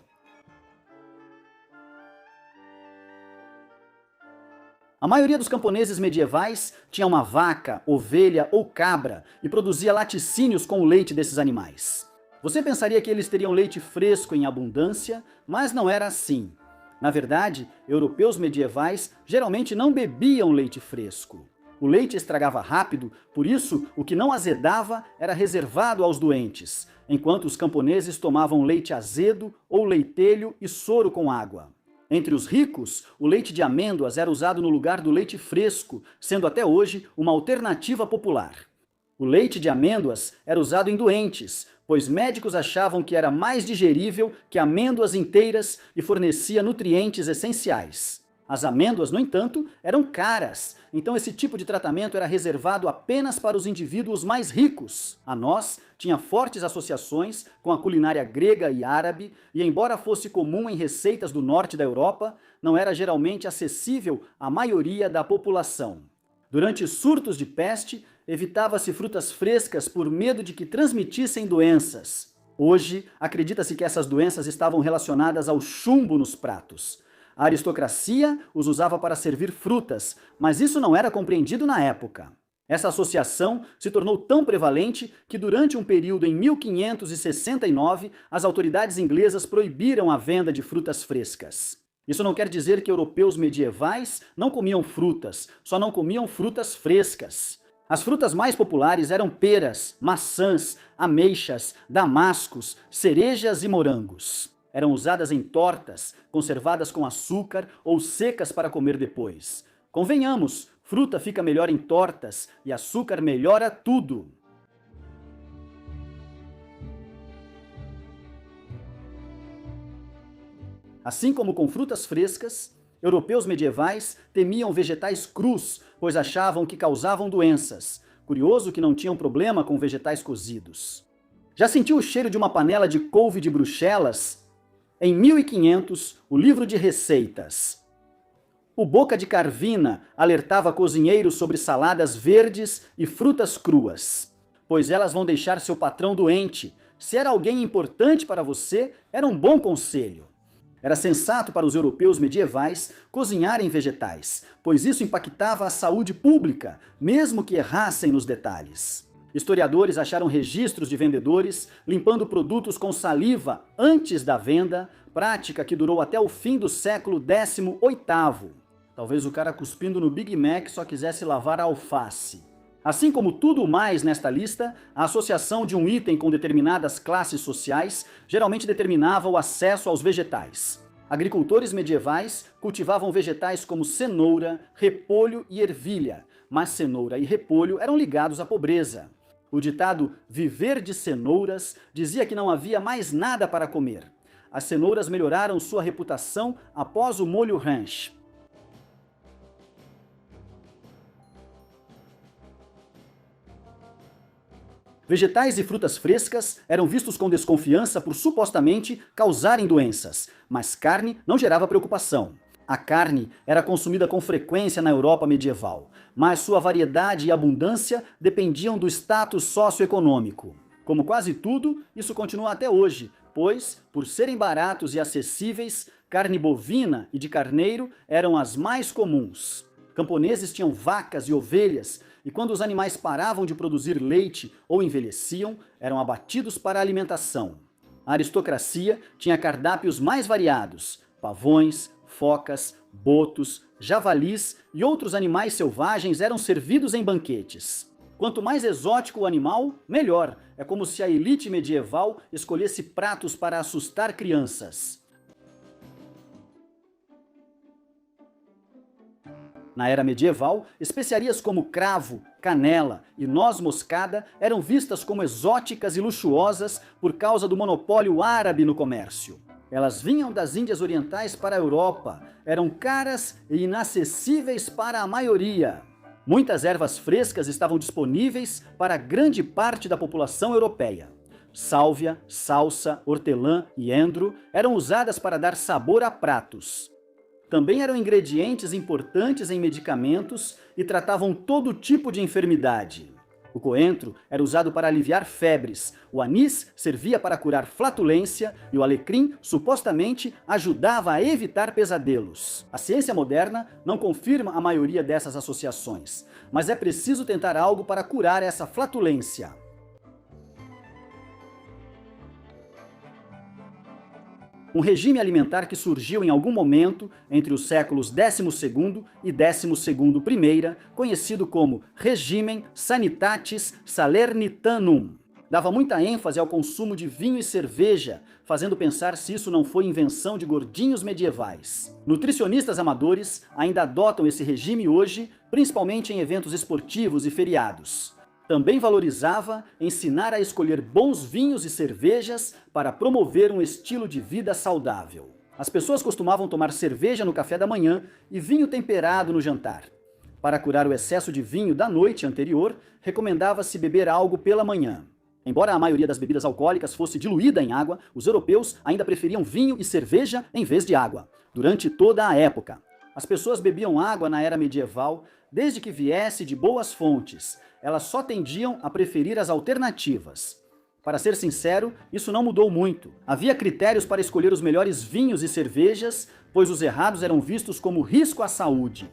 A maioria dos camponeses medievais tinha uma vaca, ovelha ou cabra e produzia laticínios com o leite desses animais. Você pensaria que eles teriam leite fresco em abundância, mas não era assim. Na verdade, europeus medievais geralmente não bebiam leite fresco. O leite estragava rápido, por isso o que não azedava era reservado aos doentes, enquanto os camponeses tomavam leite azedo ou leitelho e soro com água. Entre os ricos, o leite de amêndoas era usado no lugar do leite fresco, sendo até hoje uma alternativa popular. O leite de amêndoas era usado em doentes, pois médicos achavam que era mais digerível que amêndoas inteiras e fornecia nutrientes essenciais. As amêndoas, no entanto, eram caras então esse tipo de tratamento era reservado apenas para os indivíduos mais ricos. A nós, tinha fortes associações com a culinária grega e árabe, e embora fosse comum em receitas do norte da Europa, não era geralmente acessível à maioria da população. Durante surtos de peste, evitava-se frutas frescas por medo de que transmitissem doenças. Hoje, acredita-se que essas doenças estavam relacionadas ao chumbo nos pratos. A aristocracia os usava para servir frutas, mas isso não era compreendido na época. Essa associação se tornou tão prevalente que durante um período em 1569, as autoridades inglesas proibiram a venda de frutas frescas. Isso não quer dizer que europeus medievais não comiam frutas, só não comiam frutas frescas. As frutas mais populares eram peras, maçãs, ameixas, damascos, cerejas e morangos. Eram usadas em tortas, conservadas com açúcar ou secas para comer depois. Convenhamos, fruta fica melhor em tortas e açúcar melhora tudo. Assim como com frutas frescas, europeus medievais temiam vegetais crus, pois achavam que causavam doenças. Curioso que não tinham problema com vegetais cozidos. Já sentiu o cheiro de uma panela de couve de Bruxelas? Em 1500, o livro de receitas. O Boca de Carvina alertava cozinheiros sobre saladas verdes e frutas cruas, pois elas vão deixar seu patrão doente. Se era alguém importante para você, era um bom conselho. Era sensato para os europeus medievais cozinharem vegetais, pois isso impactava a saúde pública, mesmo que errassem nos detalhes. Historiadores acharam registros de vendedores limpando produtos com saliva antes da venda, prática que durou até o fim do século XVIII. Talvez o cara cuspindo no Big Mac só quisesse lavar a alface. Assim como tudo mais nesta lista, a associação de um item com determinadas classes sociais geralmente determinava o acesso aos vegetais. Agricultores medievais cultivavam vegetais como cenoura, repolho e ervilha, mas cenoura e repolho eram ligados à pobreza. O ditado "viver de cenouras" dizia que não havia mais nada para comer. As cenouras melhoraram sua reputação após o molho ranch. Vegetais e frutas frescas eram vistos com desconfiança por supostamente causarem doenças, mas carne não gerava preocupação. A carne era consumida com frequência na Europa medieval, mas sua variedade e abundância dependiam do status socioeconômico. Como quase tudo, isso continua até hoje, pois, por serem baratos e acessíveis, carne bovina e de carneiro eram as mais comuns. Camponeses tinham vacas e ovelhas, e quando os animais paravam de produzir leite ou envelheciam, eram abatidos para a alimentação. A aristocracia tinha cardápios mais variados: pavões, focas, botos, javalis e outros animais selvagens eram servidos em banquetes. Quanto mais exótico o animal, melhor. É como se a elite medieval escolhesse pratos para assustar crianças. Na era medieval, especiarias como cravo, canela e noz moscada eram vistas como exóticas e luxuosas por causa do monopólio árabe no comércio. Elas vinham das Índias Orientais para a Europa, eram caras e inacessíveis para a maioria. Muitas ervas frescas estavam disponíveis para grande parte da população europeia. Sálvia, salsa, hortelã e endro eram usadas para dar sabor a pratos. Também eram ingredientes importantes em medicamentos e tratavam todo tipo de enfermidade. O coentro era usado para aliviar febres, o anis servia para curar flatulência e o alecrim supostamente ajudava a evitar pesadelos. A ciência moderna não confirma a maioria dessas associações, mas é preciso tentar algo para curar essa flatulência. Um regime alimentar que surgiu em algum momento entre os séculos XII e XII conhecido como Regimen Sanitatis Salernitanum. Dava muita ênfase ao consumo de vinho e cerveja, fazendo pensar se isso não foi invenção de gordinhos medievais. Nutricionistas amadores ainda adotam esse regime hoje, principalmente em eventos esportivos e feriados. Também valorizava ensinar a escolher bons vinhos e cervejas para promover um estilo de vida saudável. As pessoas costumavam tomar cerveja no café da manhã e vinho temperado no jantar. Para curar o excesso de vinho da noite anterior, recomendava-se beber algo pela manhã. Embora a maioria das bebidas alcoólicas fosse diluída em água, os europeus ainda preferiam vinho e cerveja em vez de água, durante toda a época. As pessoas bebiam água na era medieval, desde que viesse de boas fontes. Elas só tendiam a preferir as alternativas. Para ser sincero, isso não mudou muito. Havia critérios para escolher os melhores vinhos e cervejas, pois os errados eram vistos como risco à saúde.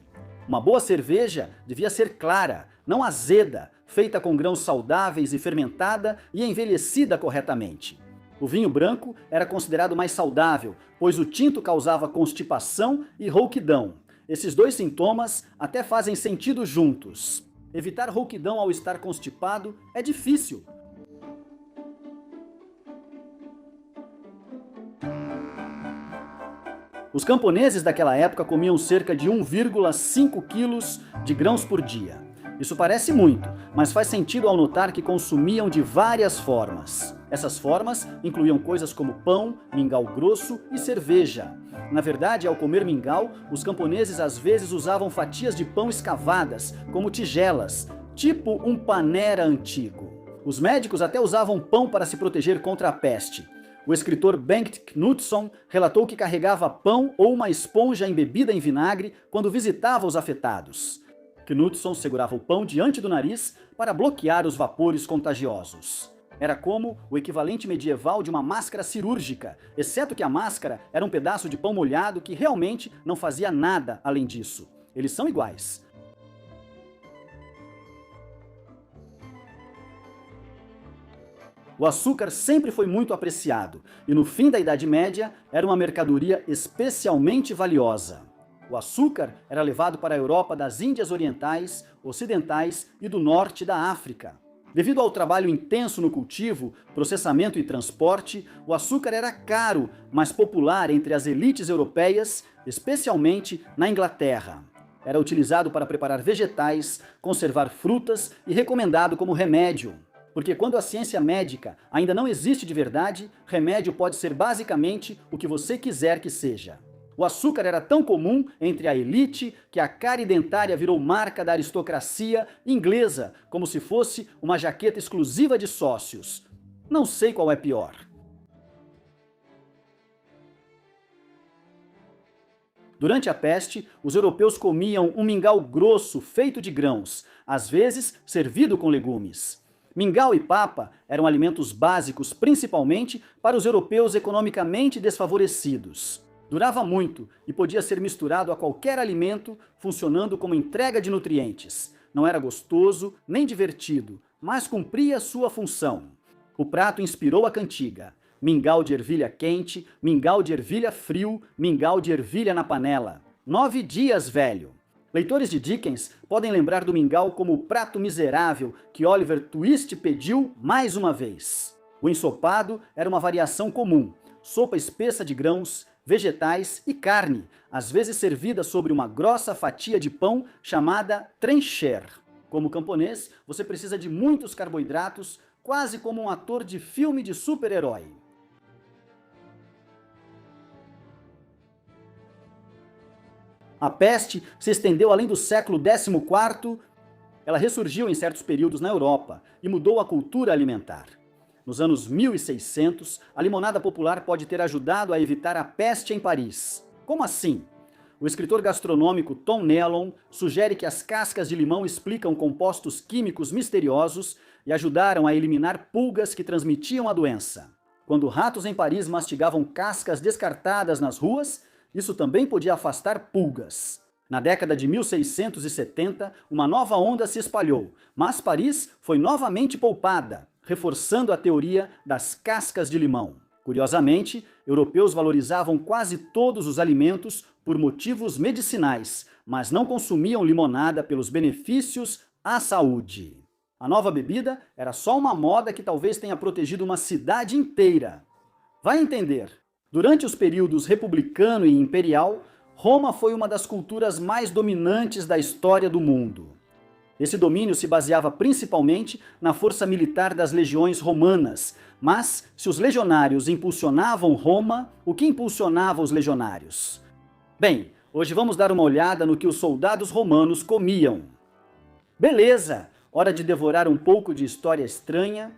Uma boa cerveja devia ser clara, não azeda, feita com grãos saudáveis e fermentada e envelhecida corretamente. O vinho branco era considerado mais saudável, pois o tinto causava constipação e rouquidão. Esses dois sintomas até fazem sentido juntos. Evitar rouquidão ao estar constipado é difícil. Os camponeses daquela época comiam cerca de 1,5 quilos de grãos por dia. Isso parece muito, mas faz sentido ao notar que consumiam de várias formas. Essas formas incluíam coisas como pão, mingau grosso e cerveja. Na verdade, ao comer mingau, os camponeses às vezes usavam fatias de pão escavadas, como tigelas, tipo um panera antigo. Os médicos até usavam pão para se proteger contra a peste. O escritor Bengt Knudsen relatou que carregava pão ou uma esponja embebida em vinagre quando visitava os afetados. Knudsen segurava o pão diante do nariz para bloquear os vapores contagiosos. Era como o equivalente medieval de uma máscara cirúrgica, exceto que a máscara era um pedaço de pão molhado que realmente não fazia nada além disso. Eles são iguais. O açúcar sempre foi muito apreciado e no fim da Idade Média era uma mercadoria especialmente valiosa. O açúcar era levado para a Europa das Índias Orientais, Ocidentais e do Norte da África. Devido ao trabalho intenso no cultivo, processamento e transporte, o açúcar era caro, mas popular entre as elites europeias, especialmente na Inglaterra. Era utilizado para preparar vegetais, conservar frutas e recomendado como remédio. Porque quando a ciência médica ainda não existe de verdade, remédio pode ser basicamente o que você quiser que seja. O açúcar era tão comum entre a elite que a cárie dentária virou marca da aristocracia inglesa, como se fosse uma jaqueta exclusiva de sócios. Não sei qual é pior. Durante a peste, os europeus comiam um mingau grosso feito de grãos, às vezes servido com legumes. Mingau e papa eram alimentos básicos principalmente para os europeus economicamente desfavorecidos. Durava muito e podia ser misturado a qualquer alimento, funcionando como entrega de nutrientes. Não era gostoso nem divertido, mas cumpria sua função. O prato inspirou a cantiga. Mingau de ervilha quente, mingau de ervilha frio, mingau de ervilha na panela. 9 dias, velho! Leitores de Dickens podem lembrar do mingau como o prato miserável que Oliver Twist pediu mais uma vez. O ensopado era uma variação comum, sopa espessa de grãos, vegetais e carne, às vezes servida sobre uma grossa fatia de pão chamada trencher. Como camponês, você precisa de muitos carboidratos, quase como um ator de filme de super-herói. A peste se estendeu além do século XIV, ela ressurgiu em certos períodos na Europa e mudou a cultura alimentar. Nos anos 1600, a limonada popular pode ter ajudado a evitar a peste em Paris. Como assim? O escritor gastronômico Tom Nellon sugere que as cascas de limão explicam compostos químicos misteriosos e ajudaram a eliminar pulgas que transmitiam a doença. Quando ratos em Paris mastigavam cascas descartadas nas ruas, isso também podia afastar pulgas. Na década de 1670, uma nova onda se espalhou, mas Paris foi novamente poupada, reforçando a teoria das cascas de limão. Curiosamente, europeus valorizavam quase todos os alimentos por motivos medicinais, mas não consumiam limonada pelos benefícios à saúde. A nova bebida era só uma moda que talvez tenha protegido uma cidade inteira. Vai entender. Durante os períodos republicano e imperial, Roma foi uma das culturas mais dominantes da história do mundo. Esse domínio se baseava principalmente na força militar das legiões romanas, mas se os legionários impulsionavam Roma, o que impulsionava os legionários? Bem, Hoje vamos dar uma olhada no que os soldados romanos comiam. Beleza, hora de devorar um pouco de história estranha,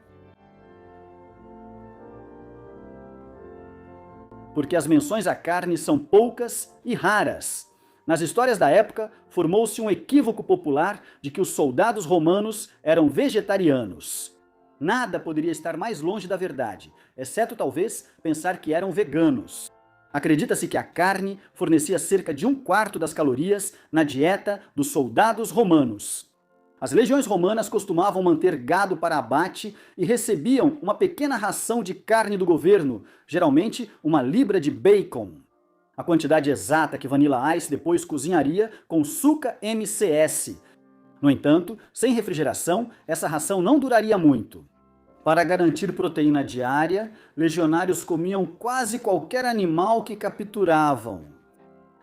porque as menções à carne são poucas e raras. Nas histórias da época, formou-se um equívoco popular de que os soldados romanos eram vegetarianos. Nada poderia estar mais longe da verdade, exceto talvez pensar que eram veganos. Acredita-se que a carne fornecia cerca de 1/4 das calorias na dieta dos soldados romanos. As legiões romanas costumavam manter gado para abate e recebiam uma pequena ração de carne do governo, geralmente uma libra de bacon. A quantidade exata que Vanilla Ice depois cozinharia com Suca MCS. No entanto, sem refrigeração, essa ração não duraria muito. Para garantir proteína diária, legionários comiam quase qualquer animal que capturavam.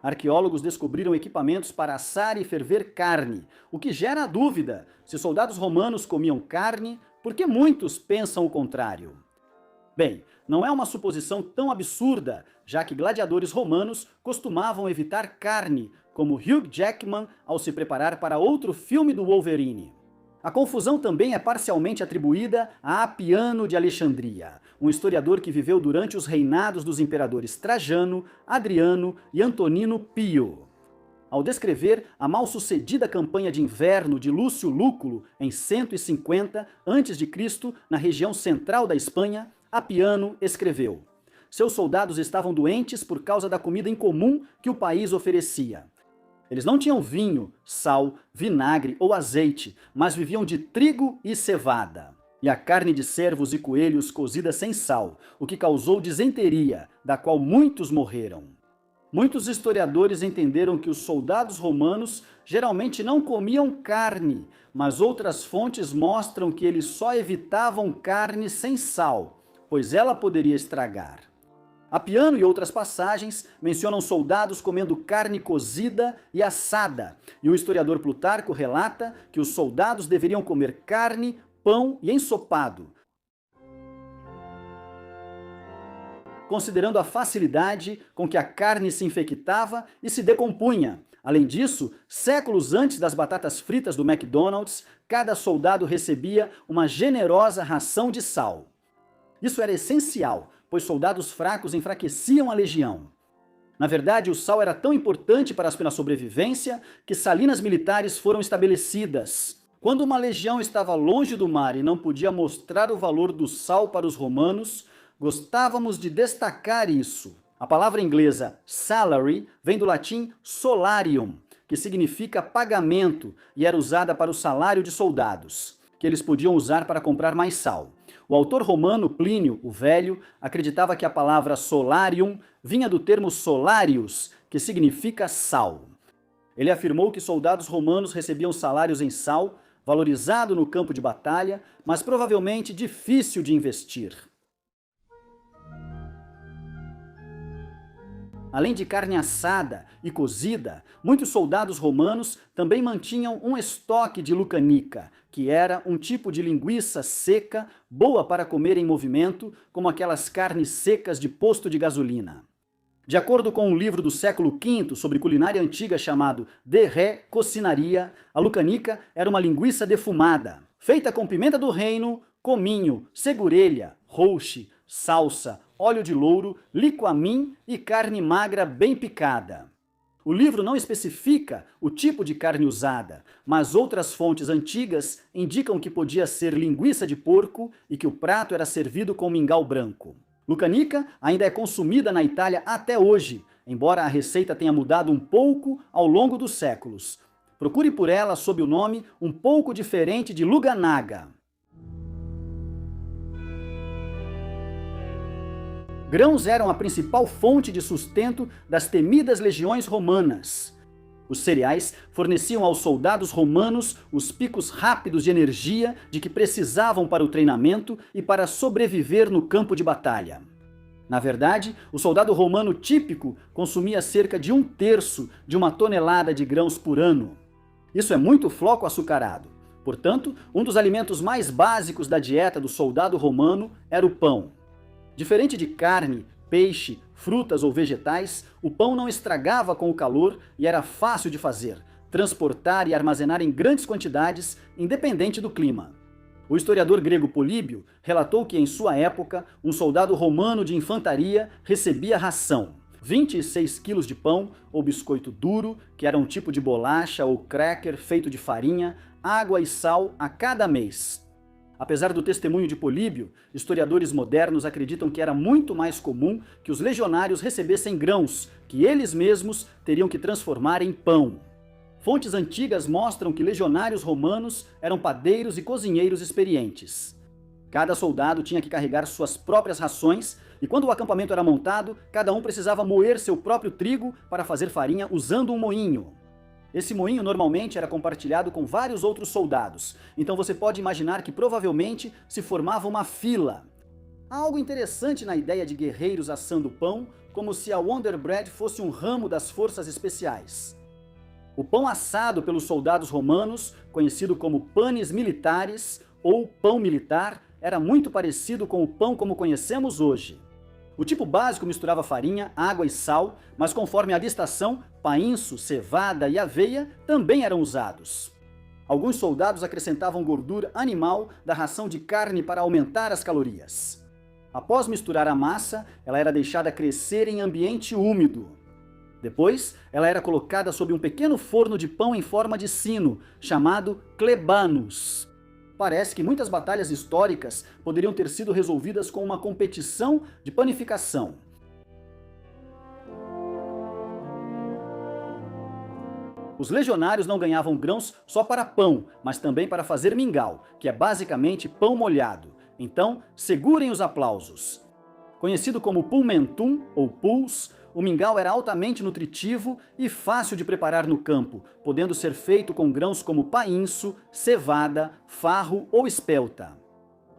Arqueólogos descobriram equipamentos para assar e ferver carne, o que gera a dúvida: se soldados romanos comiam carne, por que muitos pensam o contrário? Bem, não é uma suposição tão absurda, já que gladiadores romanos costumavam evitar carne, como Hugh Jackman ao se preparar para outro filme do Wolverine. A confusão também é parcialmente atribuída a Apiano de Alexandria, um historiador que viveu durante os reinados dos imperadores Trajano, Adriano e Antonino Pio. Ao descrever a mal-sucedida campanha de inverno de Lúcio Lúculo em 150 a.C. na região central da Espanha, Apiano escreveu: seus soldados estavam doentes por causa da comida incomum que o país oferecia. Eles não tinham vinho, sal, vinagre ou azeite, mas viviam de trigo e cevada. E a carne de cervos e coelhos cozida sem sal, o que causou disenteria, da qual muitos morreram. Muitos historiadores entenderam que os soldados romanos geralmente não comiam carne, mas outras fontes mostram que eles só evitavam carne sem sal, pois ela poderia estragar. Apiano e outras passagens mencionam soldados comendo carne cozida e assada, e o historiador Plutarco relata que os soldados deveriam comer carne, pão e ensopado, considerando a facilidade com que a carne se infectava e se decompunha. Além disso, séculos antes das batatas fritas do McDonald's, cada soldado recebia uma generosa ração de sal. Isso era essencial, pois soldados fracos enfraqueciam a legião. Na verdade, o sal era tão importante para a sobrevivência que salinas militares foram estabelecidas. Quando uma legião estava longe do mar e não podia mostrar o valor do sal para os romanos, gostávamos de destacar isso. A palavra inglesa salary vem do latim solarium, que significa pagamento, e era usada para o salário de soldados, que eles podiam usar para comprar mais sal. O autor romano Plínio, o Velho, acreditava que a palavra solarium vinha do termo solarius, que significa sal. Ele afirmou que soldados romanos recebiam salários em sal, valorizado no campo de batalha, mas provavelmente difícil de investir. Além de carne assada e cozida, muitos soldados romanos também mantinham um estoque de lucanica, que era um tipo de linguiça seca, boa para comer em movimento, como aquelas carnes secas de posto de gasolina. De acordo com um livro do século V sobre culinária antiga chamado De Re Cocinaria, a lucanica era uma linguiça defumada, feita com pimenta do reino, cominho, segurelha, rouxe, salsa, óleo de louro, liquamin e carne magra bem picada. O livro não especifica o tipo de carne usada, mas outras fontes antigas indicam que podia ser linguiça de porco e que o prato era servido com mingau branco. Lucanica ainda é consumida na Itália até hoje, embora a receita tenha mudado um pouco ao longo dos séculos. Procure por ela sob o nome um pouco diferente de luganaga. Grãos eram a principal fonte de sustento das temidas legiões romanas. Os cereais forneciam aos soldados romanos os picos rápidos de energia de que precisavam para o treinamento e para sobreviver no campo de batalha. Na verdade, o soldado romano típico consumia cerca de 1/3 de uma tonelada de grãos por ano. Isso é muito floco açucarado. Portanto, um dos alimentos mais básicos da dieta do soldado romano era o pão. Diferente de carne, peixe, frutas ou vegetais, o pão não estragava com o calor e era fácil de fazer, transportar e armazenar em grandes quantidades, independente do clima. O historiador grego Políbio relatou que, em sua época, um soldado romano de infantaria recebia ração: 26 quilos de pão ou biscoito duro, que era um tipo de bolacha ou cracker feito de farinha, água e sal a cada mês. Apesar do testemunho de Políbio, historiadores modernos acreditam que era muito mais comum que os legionários recebessem grãos, que eles mesmos teriam que transformar em pão. Fontes antigas mostram que legionários romanos eram padeiros e cozinheiros experientes. Cada soldado tinha que carregar suas próprias rações e quando o acampamento era montado, cada um precisava moer seu próprio trigo para fazer farinha usando um moinho. Esse moinho normalmente era compartilhado com vários outros soldados, então você pode imaginar que provavelmente se formava uma fila. Há algo interessante na ideia de guerreiros assando pão, como se a Wonder Bread fosse um ramo das forças especiais. O pão assado pelos soldados romanos, conhecido como panes militares ou pão militar, era muito parecido com o pão como conhecemos hoje. O tipo básico misturava farinha, água e sal, mas conforme a estação, painço, cevada e aveia também eram usados. Alguns soldados acrescentavam gordura animal da ração de carne para aumentar as calorias. Após misturar a massa, ela era deixada crescer em ambiente úmido. Depois, ela era colocada sob um pequeno forno de pão em forma de sino, chamado klebanos. Parece que muitas batalhas históricas poderiam ter sido resolvidas com uma competição de panificação. Os legionários não ganhavam grãos só para pão, mas também para fazer mingau, que é basicamente pão molhado. Então, segurem os aplausos. Conhecido como pulmentum ou pulse, o mingau era altamente nutritivo e fácil de preparar no campo, podendo ser feito com grãos como painço, cevada, farro ou espelta.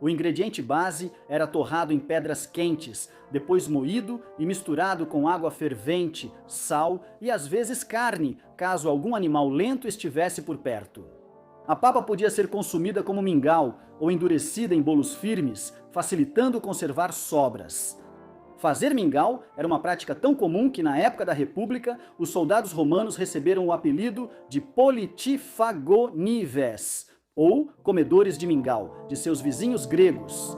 O ingrediente base era torrado em pedras quentes, depois moído e misturado com água fervente, sal e às vezes carne, caso algum animal lento estivesse por perto. A papa podia ser consumida como mingau ou endurecida em bolos firmes, facilitando conservar sobras. Fazer mingau era uma prática tão comum que, na época da República, os soldados romanos receberam o apelido de politifagonives, ou comedores de mingau, de seus vizinhos gregos.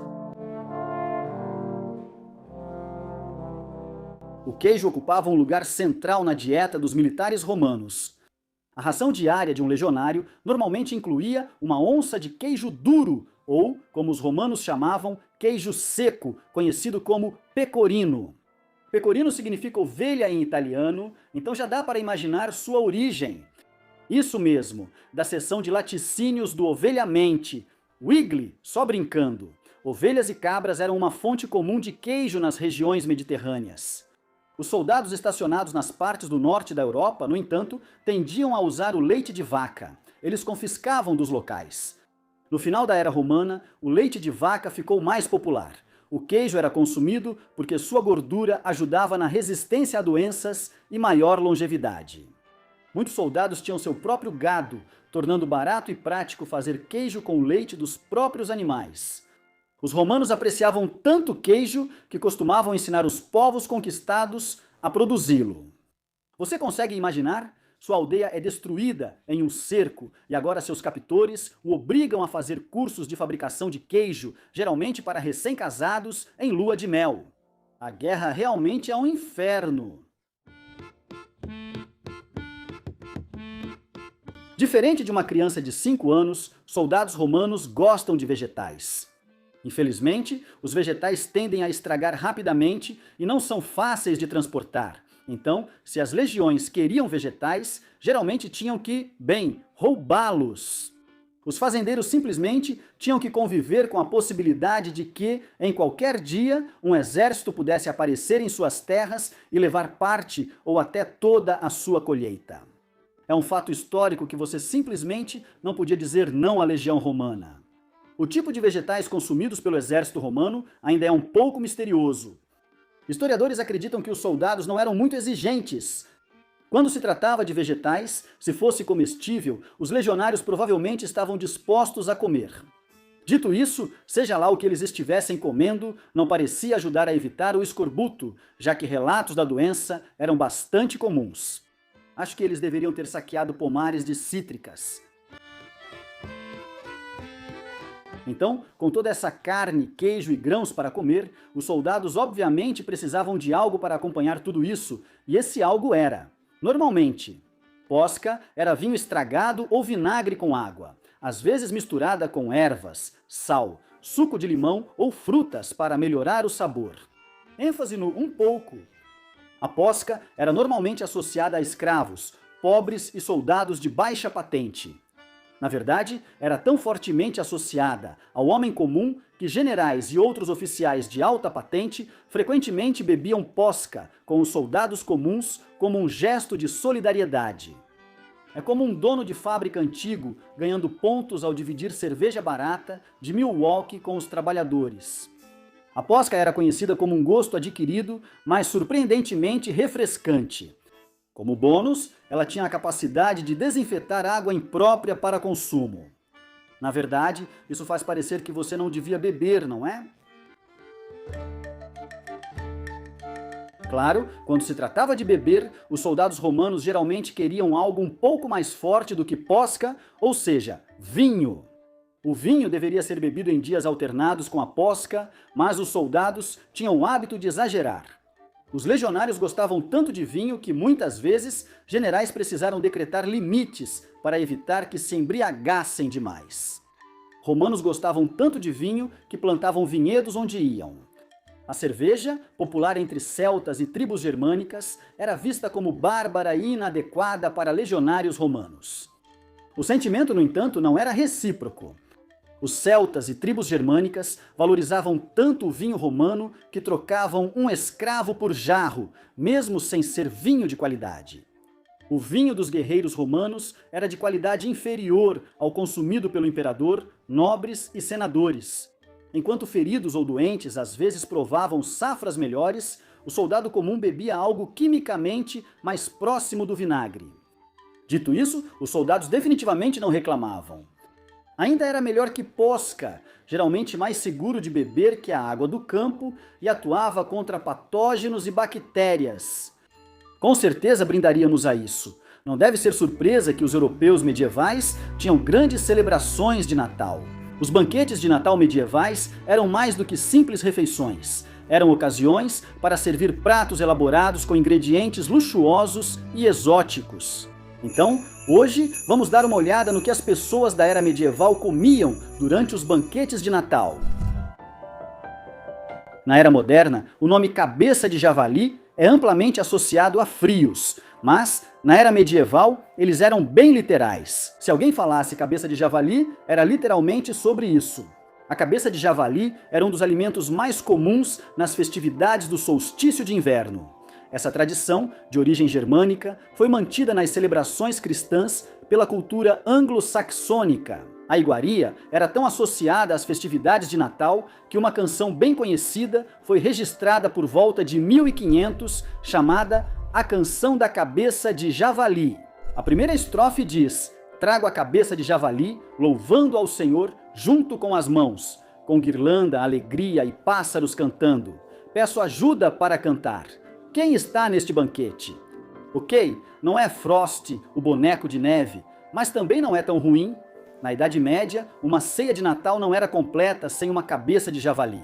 O queijo ocupava um lugar central na dieta dos militares romanos. A ração diária de um legionário normalmente incluía uma onça de queijo duro, ou, como os romanos chamavam, queijo seco, conhecido como pecorino. Pecorino significa ovelha em italiano, então já dá para imaginar sua origem. Isso mesmo, da seção de laticínios do ovelhamente, Wiggly, só brincando. Ovelhas e cabras eram uma fonte comum de queijo nas regiões mediterrâneas. Os soldados estacionados nas partes do norte da Europa, no entanto, tendiam a usar o leite de vaca. Eles confiscavam dos locais. No final da Era Romana, o leite de vaca ficou mais popular. O queijo era consumido porque sua gordura ajudava na resistência a doenças e maior longevidade. Muitos soldados tinham seu próprio gado, tornando barato e prático fazer queijo com o leite dos próprios animais. Os romanos apreciavam tanto queijo que costumavam ensinar os povos conquistados a produzi-lo. Você consegue imaginar? Sua aldeia é destruída em um cerco e agora seus captores o obrigam a fazer cursos de fabricação de queijo, geralmente para recém-casados em lua de mel. A guerra realmente é um inferno. Diferente de uma criança de 5 anos, soldados romanos gostam de vegetais. Infelizmente, os vegetais tendem a estragar rapidamente e não são fáceis de transportar. Então, se as legiões queriam vegetais, geralmente tinham que, roubá-los. Os fazendeiros simplesmente tinham que conviver com a possibilidade de que, em qualquer dia, um exército pudesse aparecer em suas terras e levar parte ou até toda a sua colheita. É um fato histórico que você simplesmente não podia dizer não à legião romana. O tipo de vegetais consumidos pelo exército romano ainda é um pouco misterioso. Historiadores acreditam que os soldados não eram muito exigentes. Quando se tratava de vegetais, se fosse comestível, os legionários provavelmente estavam dispostos a comer. Dito isso, seja lá o que eles estivessem comendo, não parecia ajudar a evitar o escorbuto, já que relatos da doença eram bastante comuns. Acho que eles deveriam ter saqueado pomares de cítricas. Então, com toda essa carne, queijo e grãos para comer, os soldados obviamente precisavam de algo para acompanhar tudo isso, e esse algo era, normalmente, posca era vinho estragado ou vinagre com água, às vezes misturada com ervas, sal, suco de limão ou frutas para melhorar o sabor. ênfase no um pouco. A posca era normalmente associada a escravos, pobres e soldados de baixa patente. Na verdade, era tão fortemente associada ao homem comum que generais e outros oficiais de alta patente frequentemente bebiam posca com os soldados comuns como um gesto de solidariedade. É como um dono de fábrica antigo ganhando pontos ao dividir cerveja barata de Milwaukee com os trabalhadores. A posca era conhecida como um gosto adquirido, mas surpreendentemente refrescante. Como bônus, ela tinha a capacidade de desinfetar água imprópria para consumo. Na verdade, isso faz parecer que você não devia beber, não é? Claro, quando se tratava de beber, os soldados romanos geralmente queriam algo um pouco mais forte do que posca, ou seja, vinho. O vinho deveria ser bebido em dias alternados com a posca, mas os soldados tinham o hábito de exagerar. Os legionários gostavam tanto de vinho que, muitas vezes, generais precisaram decretar limites para evitar que se embriagassem demais. Romanos gostavam tanto de vinho que plantavam vinhedos onde iam. A cerveja, popular entre celtas e tribos germânicas, era vista como bárbara e inadequada para legionários romanos. O sentimento, no entanto, não era recíproco. Os celtas e tribos germânicas valorizavam tanto o vinho romano que trocavam um escravo por jarro, mesmo sem ser vinho de qualidade. O vinho dos guerreiros romanos era de qualidade inferior ao consumido pelo imperador, nobres e senadores. Enquanto feridos ou doentes às vezes provavam safras melhores, o soldado comum bebia algo quimicamente mais próximo do vinagre. Dito isso, os soldados definitivamente não reclamavam. Ainda era melhor que posca, geralmente mais seguro de beber que a água do campo e atuava contra patógenos e bactérias. Com certeza brindaríamos a isso. Não deve ser surpresa que os europeus medievais tinham grandes celebrações de Natal. Os banquetes de Natal medievais eram mais do que simples refeições. Eram ocasiões para servir pratos elaborados com ingredientes luxuosos e exóticos. Então, hoje, vamos dar uma olhada no que as pessoas da era medieval comiam durante os banquetes de Natal. Na era moderna, o nome cabeça de javali é amplamente associado a frios, mas, na era medieval, eles eram bem literais. Se alguém falasse cabeça de javali, era literalmente sobre isso. A cabeça de javali era um dos alimentos mais comuns nas festividades do solstício de inverno. Essa tradição, de origem germânica, foi mantida nas celebrações cristãs pela cultura anglo-saxônica. A iguaria era tão associada às festividades de Natal que uma canção bem conhecida foi registrada por volta de 1500, chamada A Canção da Cabeça de Javali. A primeira estrofe diz: "Trago a cabeça de javali, louvando ao Senhor junto com as mãos, com guirlanda, alegria e pássaros cantando. Peço ajuda para cantar. Quem está neste banquete?" Ok, não é Frost, o boneco de neve, mas também não é tão ruim. Na Idade Média, uma ceia de Natal não era completa sem uma cabeça de javali.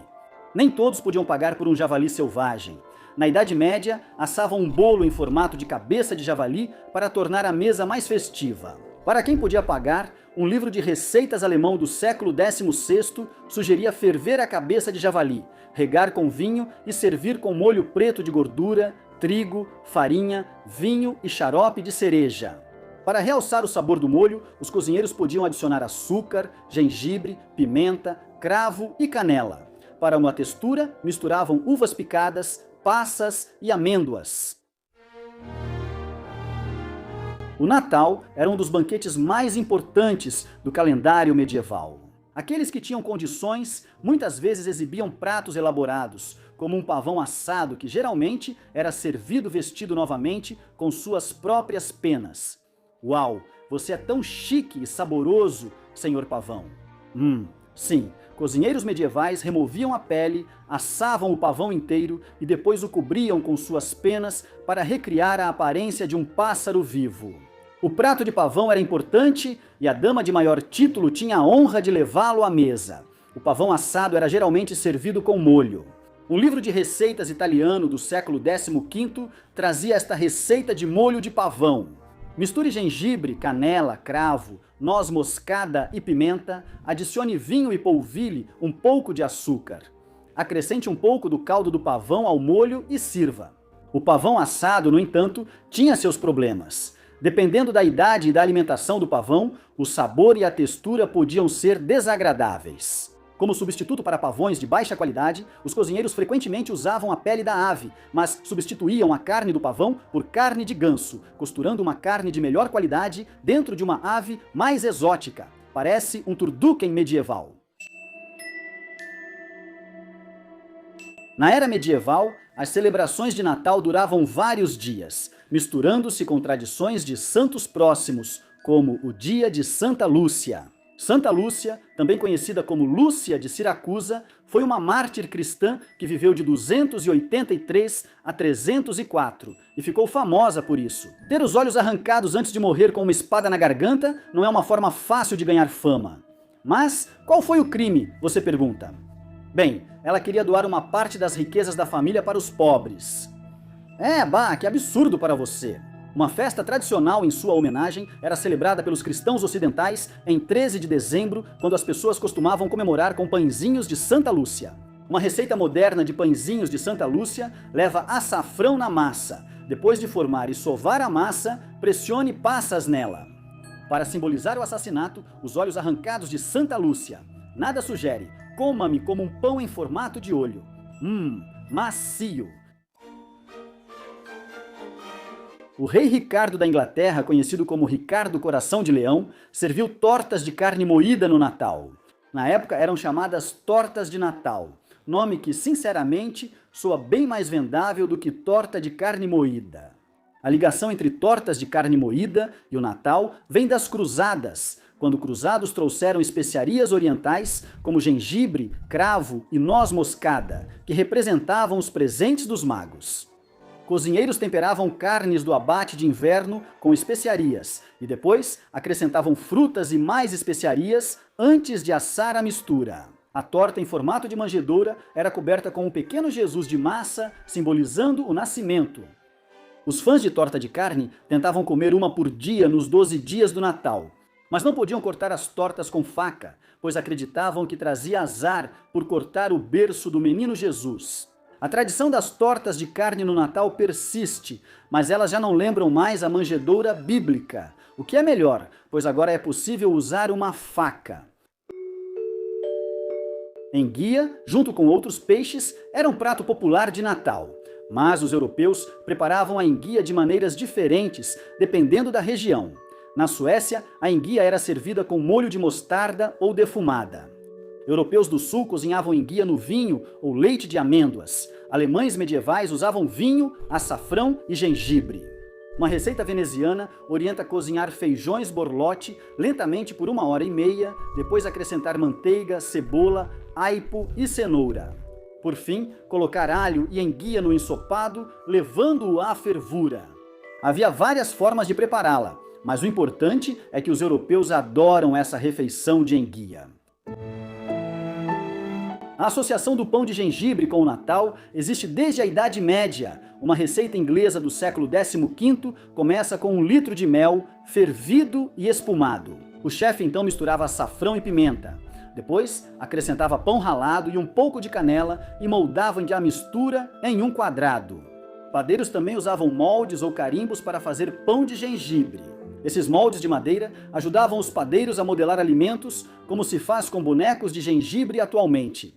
Nem todos podiam pagar por um javali selvagem. Na Idade Média, assavam um bolo em formato de cabeça de javali para tornar a mesa mais festiva. Para quem podia pagar, um livro de receitas alemão do século XVI sugeria ferver a cabeça de javali, regar com vinho e servir com molho preto de gordura, trigo, farinha, vinho e xarope de cereja. Para realçar o sabor do molho, os cozinheiros podiam adicionar açúcar, gengibre, pimenta, cravo e canela. Para uma textura, misturavam uvas picadas, passas e amêndoas. O Natal era um dos banquetes mais importantes do calendário medieval. Aqueles que tinham condições muitas vezes exibiam pratos elaborados, como um pavão assado que geralmente era servido vestido novamente com suas próprias penas. Uau, você é tão chique e saboroso, senhor pavão. Sim, cozinheiros medievais removiam a pele, assavam o pavão inteiro e depois o cobriam com suas penas para recriar a aparência de um pássaro vivo. O prato de pavão era importante e a dama de maior título tinha a honra de levá-lo à mesa. O pavão assado era geralmente servido com molho. Um livro de receitas italiano do século XV trazia esta receita de molho de pavão. Misture gengibre, canela, cravo, noz moscada e pimenta, adicione vinho e polvilhe um pouco de açúcar. Acrescente um pouco do caldo do pavão ao molho e sirva. O pavão assado, no entanto, tinha seus problemas. Dependendo da idade e da alimentação do pavão, o sabor e a textura podiam ser desagradáveis. Como substituto para pavões de baixa qualidade, os cozinheiros frequentemente usavam a pele da ave, mas substituíam a carne do pavão por carne de ganso, costurando uma carne de melhor qualidade dentro de uma ave mais exótica. Parece um turducken medieval. Na era medieval, as celebrações de Natal duravam vários dias, misturando-se com tradições de santos próximos, como o dia de Santa Lúcia. Santa Lúcia, também conhecida como Lúcia de Siracusa, foi uma mártir cristã que viveu de 283 a 304 e ficou famosa por isso. Ter os olhos arrancados antes de morrer com uma espada na garganta não é uma forma fácil de ganhar fama. Mas qual foi o crime, você pergunta? Bem, ela queria doar uma parte das riquezas da família para os pobres. Que absurdo para você! Uma festa tradicional em sua homenagem era celebrada pelos cristãos ocidentais em 13 de dezembro, quando as pessoas costumavam comemorar com pãezinhos de Santa Lúcia. Uma receita moderna de pãezinhos de Santa Lúcia leva açafrão na massa. Depois de formar e sovar a massa, pressione passas nela. Para simbolizar o assassinato, os olhos arrancados de Santa Lúcia. Nada sugere, coma-me como um pão em formato de olho. Macio. O rei Ricardo da Inglaterra, conhecido como Ricardo Coração de Leão, serviu tortas de carne moída no Natal. Na época eram chamadas tortas de Natal, nome que, sinceramente, soa bem mais vendável do que torta de carne moída. A ligação entre tortas de carne moída e o Natal vem das cruzadas, quando cruzados trouxeram especiarias orientais como gengibre, cravo e noz moscada, que representavam os presentes dos magos. Cozinheiros temperavam carnes do abate de inverno com especiarias e depois acrescentavam frutas e mais especiarias antes de assar a mistura. A torta em formato de manjedoura era coberta com um pequeno Jesus de massa, simbolizando o nascimento. Os fãs de torta de carne tentavam comer uma por dia nos 12 dias do Natal, mas não podiam cortar as tortas com faca, pois acreditavam que trazia azar por cortar o berço do menino Jesus. A tradição das tortas de carne no Natal persiste, mas elas já não lembram mais a manjedoura bíblica, o que é melhor, pois agora é possível usar uma faca. Enguia, junto com outros peixes, era um prato popular de Natal, mas os europeus preparavam a enguia de maneiras diferentes, dependendo da região. Na Suécia, a enguia era servida com molho de mostarda ou defumada. Europeus do sul cozinhavam enguia no vinho ou leite de amêndoas. Alemães medievais usavam vinho, açafrão e gengibre. Uma receita veneziana orienta a cozinhar feijões borlote lentamente por 1h30, depois acrescentar manteiga, cebola, aipo e cenoura. Por fim, colocar alho e enguia no ensopado, levando-o à fervura. Havia várias formas de prepará-la, mas o importante é que os europeus adoram essa refeição de enguia. A associação do pão de gengibre com o Natal existe desde a Idade Média. Uma receita inglesa do século XV começa com 1 litro de mel, fervido e espumado. O chefe então misturava açafrão e pimenta. Depois, acrescentava pão ralado e um pouco de canela e moldavam a mistura em um quadrado. Padeiros também usavam moldes ou carimbos para fazer pão de gengibre. Esses moldes de madeira ajudavam os padeiros a modelar alimentos, como se faz com bonecos de gengibre atualmente.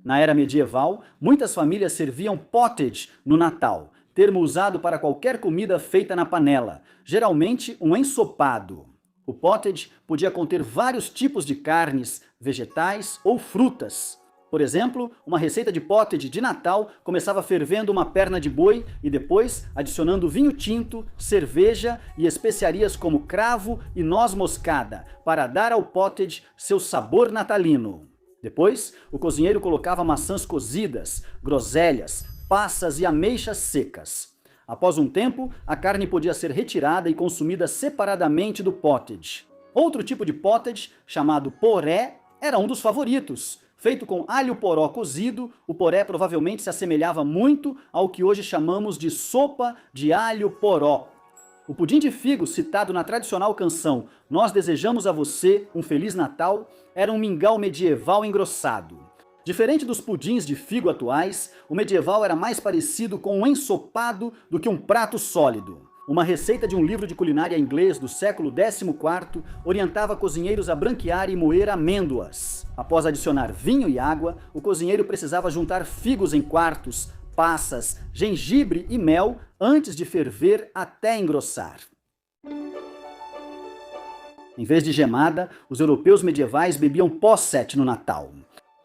Na era medieval, muitas famílias serviam pottage no Natal, termo usado para qualquer comida feita na panela, geralmente um ensopado. O pottage podia conter vários tipos de carnes, vegetais ou frutas. Por exemplo, uma receita de pottage de Natal começava fervendo uma perna de boi e depois adicionando vinho tinto, cerveja e especiarias como cravo e noz moscada para dar ao pottage seu sabor natalino. Depois, o cozinheiro colocava maçãs cozidas, groselhas, passas e ameixas secas. Após um tempo, a carne podia ser retirada e consumida separadamente do pottage. Outro tipo de pottage, chamado poré, era um dos favoritos. Feito com alho poró cozido, o poré provavelmente se assemelhava muito ao que hoje chamamos de sopa de alho poró. O pudim de figo, citado na tradicional canção Nós Desejamos a Você um Feliz Natal, era um mingau medieval engrossado. Diferente dos pudins de figo atuais, o medieval era mais parecido com um ensopado do que um prato sólido. Uma receita de um livro de culinária inglês do século XIV orientava cozinheiros a branquear e moer amêndoas. Após adicionar vinho e água, o cozinheiro precisava juntar figos em quartos, passas, gengibre e mel antes de ferver até engrossar. Em vez de gemada, os europeus medievais bebiam possete no Natal.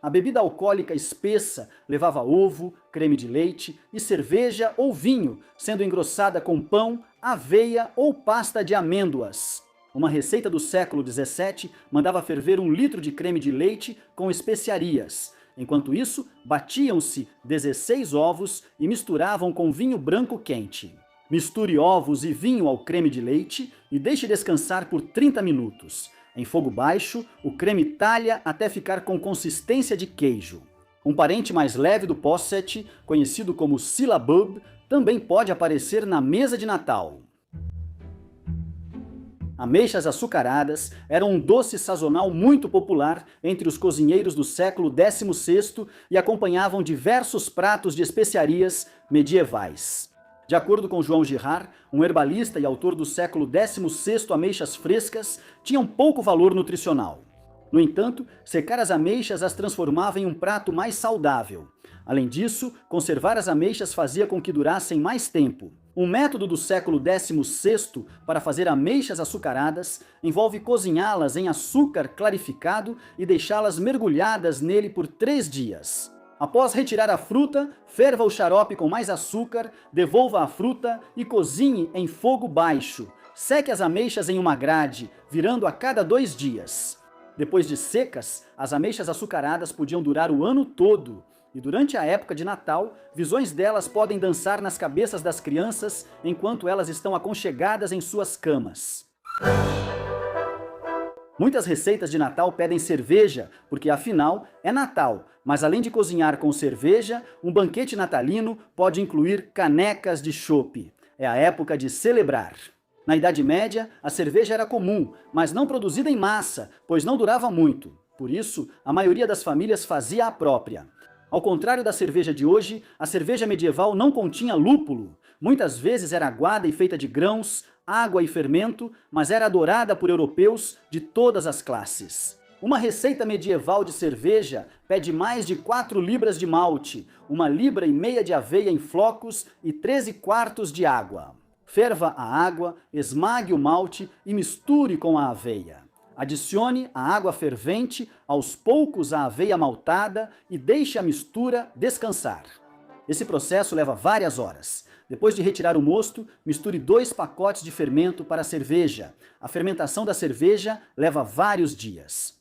A bebida alcoólica espessa levava ovo, creme de leite e cerveja ou vinho, sendo engrossada com pão, aveia ou pasta de amêndoas. Uma receita do século XVII mandava ferver 1 litro de creme de leite com especiarias. Enquanto isso, batiam-se 16 ovos e misturavam com vinho branco quente. Misture ovos e vinho ao creme de leite e deixe descansar por 30 minutos. Em fogo baixo, o creme talha até ficar com consistência de queijo. Um parente mais leve do posset, conhecido como syllabub, também pode aparecer na mesa de Natal. Ameixas açucaradas eram um doce sazonal muito popular entre os cozinheiros do século XVI e acompanhavam diversos pratos de especiarias medievais. De acordo com João Girard, um herbalista e autor do século XVI, ameixas frescas tinham pouco valor nutricional. No entanto, secar as ameixas as transformava em um prato mais saudável. Além disso, conservar as ameixas fazia com que durassem mais tempo. Um método do século XVI para fazer ameixas açucaradas envolve cozinhá-las em açúcar clarificado e deixá-las mergulhadas nele por 3 dias. Após retirar a fruta, ferva o xarope com mais açúcar, devolva a fruta e cozinhe em fogo baixo. Seque as ameixas em uma grade, virando a cada 2 dias. Depois de secas, as ameixas açucaradas podiam durar o ano todo. E durante a época de Natal, visões delas podem dançar nas cabeças das crianças enquanto elas estão aconchegadas em suas camas. Muitas receitas de Natal pedem cerveja, porque afinal é Natal, mas além de cozinhar com cerveja, um banquete natalino pode incluir canecas de chopp. É a época de celebrar. Na Idade Média, a cerveja era comum, mas não produzida em massa, pois não durava muito. Por isso, a maioria das famílias fazia a própria. Ao contrário da cerveja de hoje, a cerveja medieval não continha lúpulo. Muitas vezes era aguada e feita de grãos, água e fermento, mas era adorada por europeus de todas as classes. Uma receita medieval de cerveja pede mais de 4 libras de malte, 1,5 libras de aveia em flocos e 13 quartos de água. Ferva a água, esmague o malte e misture com a aveia. Adicione a água fervente, aos poucos a aveia maltada e deixe a mistura descansar. Esse processo leva várias horas. Depois de retirar o mosto, misture 2 pacotes de fermento para a cerveja. A fermentação da cerveja leva vários dias.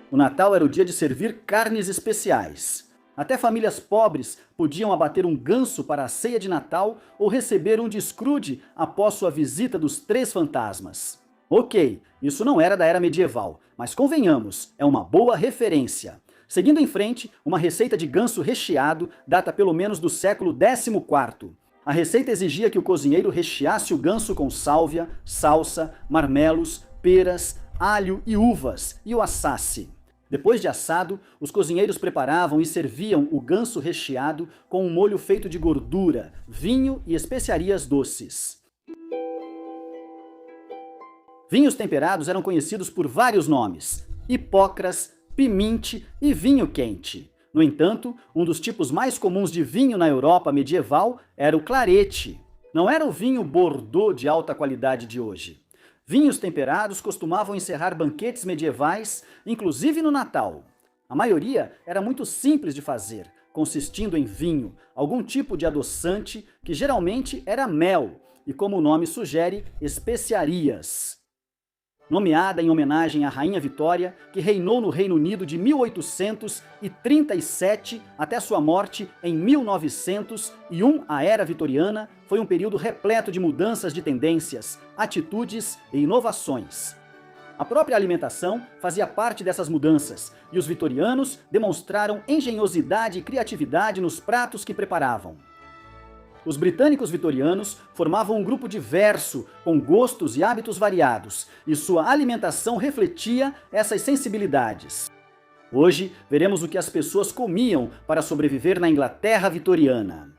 O Natal era o dia de servir carnes especiais. Até famílias pobres podiam abater um ganso para a ceia de Natal ou receber um de Scrooge após sua visita dos 3 fantasmas. Ok, isso não era da era medieval, mas convenhamos, é uma boa referência. Seguindo em frente, uma receita de ganso recheado data pelo menos do século XIV. A receita exigia que o cozinheiro recheasse o ganso com sálvia, salsa, marmelos, peras, alho e uvas e o assasse. Depois de assado, os cozinheiros preparavam e serviam o ganso recheado com um molho feito de gordura, vinho e especiarias doces. Vinhos temperados eram conhecidos por vários nomes: hipócras, piminte e vinho quente. No entanto, um dos tipos mais comuns de vinho na Europa medieval era o clarete. Não era o vinho Bordeaux de alta qualidade de hoje. Vinhos temperados costumavam encerrar banquetes medievais, inclusive no Natal. A maioria era muito simples de fazer, consistindo em vinho, algum tipo de adoçante, que geralmente era mel, e como o nome sugere, especiarias. Nomeada em homenagem à Rainha Vitória, que reinou no Reino Unido de 1837 até sua morte em 1901, a Era Vitoriana foi um período repleto de mudanças de tendências, atitudes e inovações. A própria alimentação fazia parte dessas mudanças, e os vitorianos demonstraram engenhosidade e criatividade nos pratos que preparavam. Os britânicos vitorianos formavam um grupo diverso, com gostos e hábitos variados, e sua alimentação refletia essas sensibilidades. Hoje, veremos o que as pessoas comiam para sobreviver na Inglaterra vitoriana.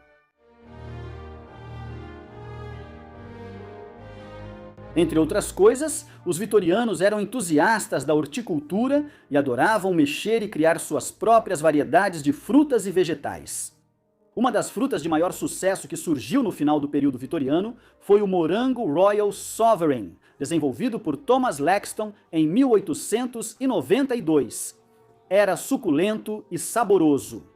Entre outras coisas, os vitorianos eram entusiastas da horticultura e adoravam mexer e criar suas próprias variedades de frutas e vegetais. Uma das frutas de maior sucesso que surgiu no final do período vitoriano foi o morango Royal Sovereign, desenvolvido por Thomas Laxton em 1892. Era suculento e saboroso.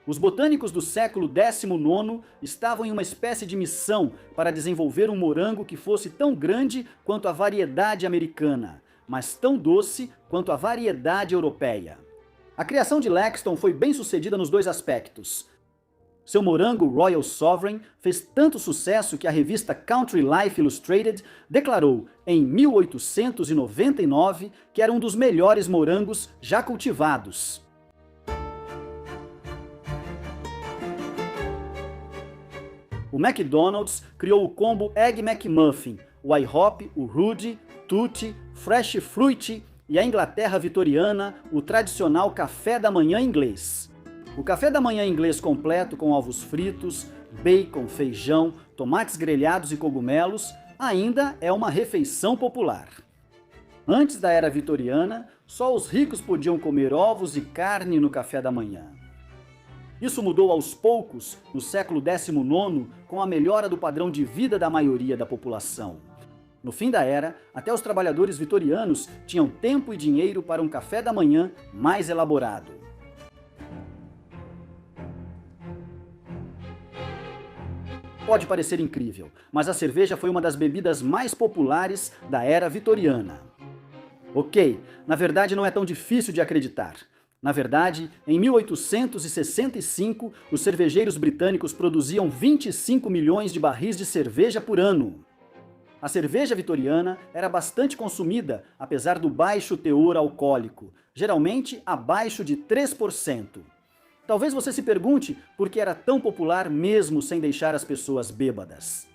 Os botânicos do século XIX estavam em uma espécie de missão para desenvolver um morango que fosse tão grande quanto a variedade americana, mas tão doce quanto a variedade europeia. A criação de Laxton foi bem sucedida nos dois aspectos. Seu morango Royal Sovereign fez tanto sucesso que a revista Country Life Illustrated declarou em 1899 que era um dos melhores morangos já cultivados. O McDonald's criou o combo Egg McMuffin, o IHOP, o Rudy, Tutti, Fresh Fruit e a Inglaterra vitoriana, o tradicional café da manhã inglês. O café da manhã inglês completo com ovos fritos, bacon, feijão, tomates grelhados e cogumelos ainda é uma refeição popular. Antes da era vitoriana, só os ricos podiam comer ovos e carne no café da manhã. Isso mudou aos poucos no século XIX com a melhora do padrão de vida da maioria da população. No fim da era, até os trabalhadores vitorianos tinham tempo e dinheiro para um café da manhã mais elaborado. Pode parecer incrível, mas a cerveja foi uma das bebidas mais populares da era vitoriana. Ok, na verdade não é tão difícil de acreditar. Na verdade, em 1865, os cervejeiros britânicos produziam 25 milhões de barris de cerveja por ano. A cerveja vitoriana era bastante consumida, apesar do baixo teor alcoólico, geralmente abaixo de 3%. Talvez você se pergunte por que era tão popular mesmo sem deixar as pessoas bêbadas.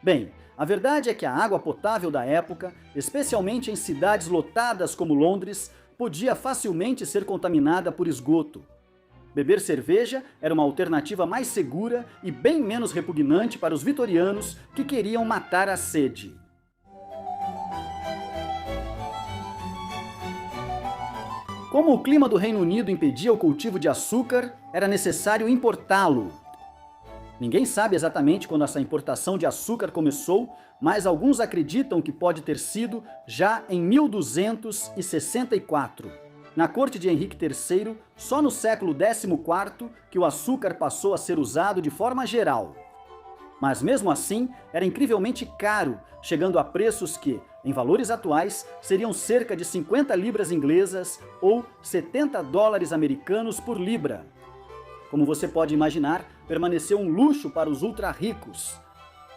Bem, a verdade é que a água potável da época, especialmente em cidades lotadas como Londres, podia facilmente ser contaminada por esgoto. Beber cerveja era uma alternativa mais segura e bem menos repugnante para os vitorianos que queriam matar a sede. Como o clima do Reino Unido impedia o cultivo de açúcar, era necessário importá-lo. Ninguém sabe exatamente quando essa importação de açúcar começou, mas alguns acreditam que pode ter sido já em 1264. Na corte de Henrique III, só no século XIV que o açúcar passou a ser usado de forma geral. Mas mesmo assim, era incrivelmente caro, chegando a preços que, em valores atuais, seriam cerca de 50 libras inglesas ou 70 dólares americanos por libra. Como você pode imaginar, permaneceu um luxo para os ultra-ricos.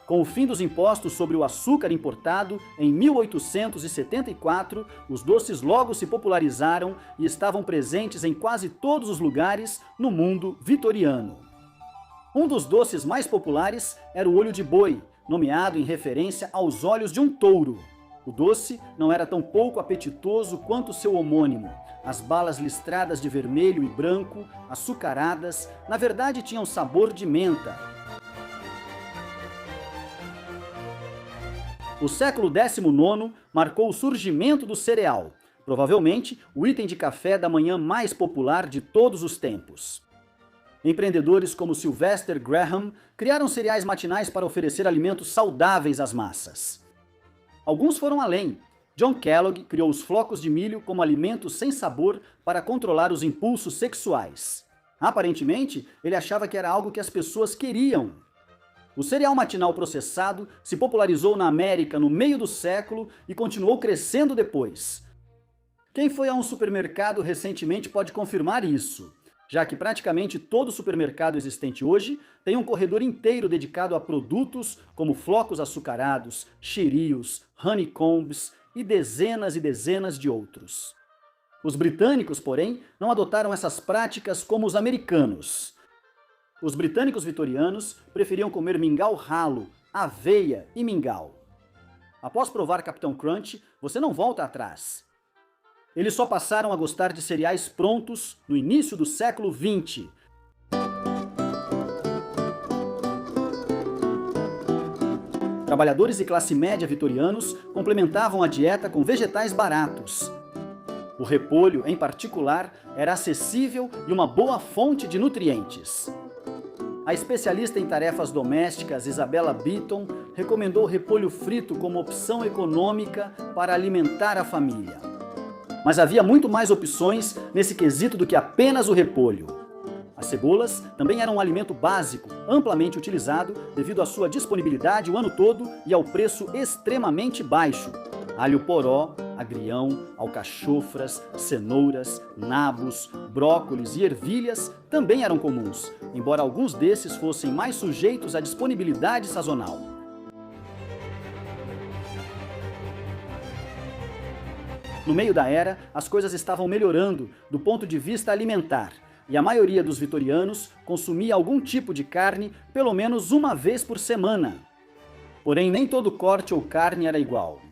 Com o fim dos impostos sobre o açúcar importado, em 1874, os doces logo se popularizaram e estavam presentes em quase todos os lugares no mundo vitoriano. Um dos doces mais populares era o olho de boi, nomeado em referência aos olhos de um touro. O doce não era tão pouco apetitoso quanto seu homônimo. As balas listradas de vermelho e branco, açucaradas, na verdade tinham sabor de menta. O século XIX marcou o surgimento do cereal, provavelmente o item de café da manhã mais popular de todos os tempos. Empreendedores como Sylvester Graham criaram cereais matinais para oferecer alimentos saudáveis às massas. Alguns foram além. John Kellogg criou os flocos de milho como alimento sem sabor para controlar os impulsos sexuais. Aparentemente, ele achava que era algo que as pessoas queriam. O cereal matinal processado se popularizou na América no meio do século e continuou crescendo depois. Quem foi a um supermercado recentemente pode confirmar isso, já que praticamente todo supermercado existente hoje tem um corredor inteiro dedicado a produtos como flocos açucarados, cheerios, honeycombs e dezenas de outros. Os britânicos, porém, não adotaram essas práticas como os americanos. Os britânicos vitorianos preferiam comer mingau ralo, aveia e mingau. Após provar Capitão Crunch, você não volta atrás. Eles só passaram a gostar de cereais prontos no início do século XX. Trabalhadores e classe média vitorianos complementavam a dieta com vegetais baratos. O repolho, em particular, era acessível e uma boa fonte de nutrientes. A especialista em tarefas domésticas Isabella Beaton recomendou o repolho frito como opção econômica para alimentar a família. Mas havia muito mais opções nesse quesito do que apenas o repolho. As cebolas também eram um alimento básico, amplamente utilizado devido à sua disponibilidade o ano todo e ao preço extremamente baixo. Alho poró, agrião, alcachofras, cenouras, nabos, brócolis e ervilhas também eram comuns, embora alguns desses fossem mais sujeitos à disponibilidade sazonal. No meio da era, as coisas estavam melhorando do ponto de vista alimentar, e a maioria dos vitorianos consumia algum tipo de carne pelo menos uma vez por semana. Porém, nem todo corte ou carne era igual.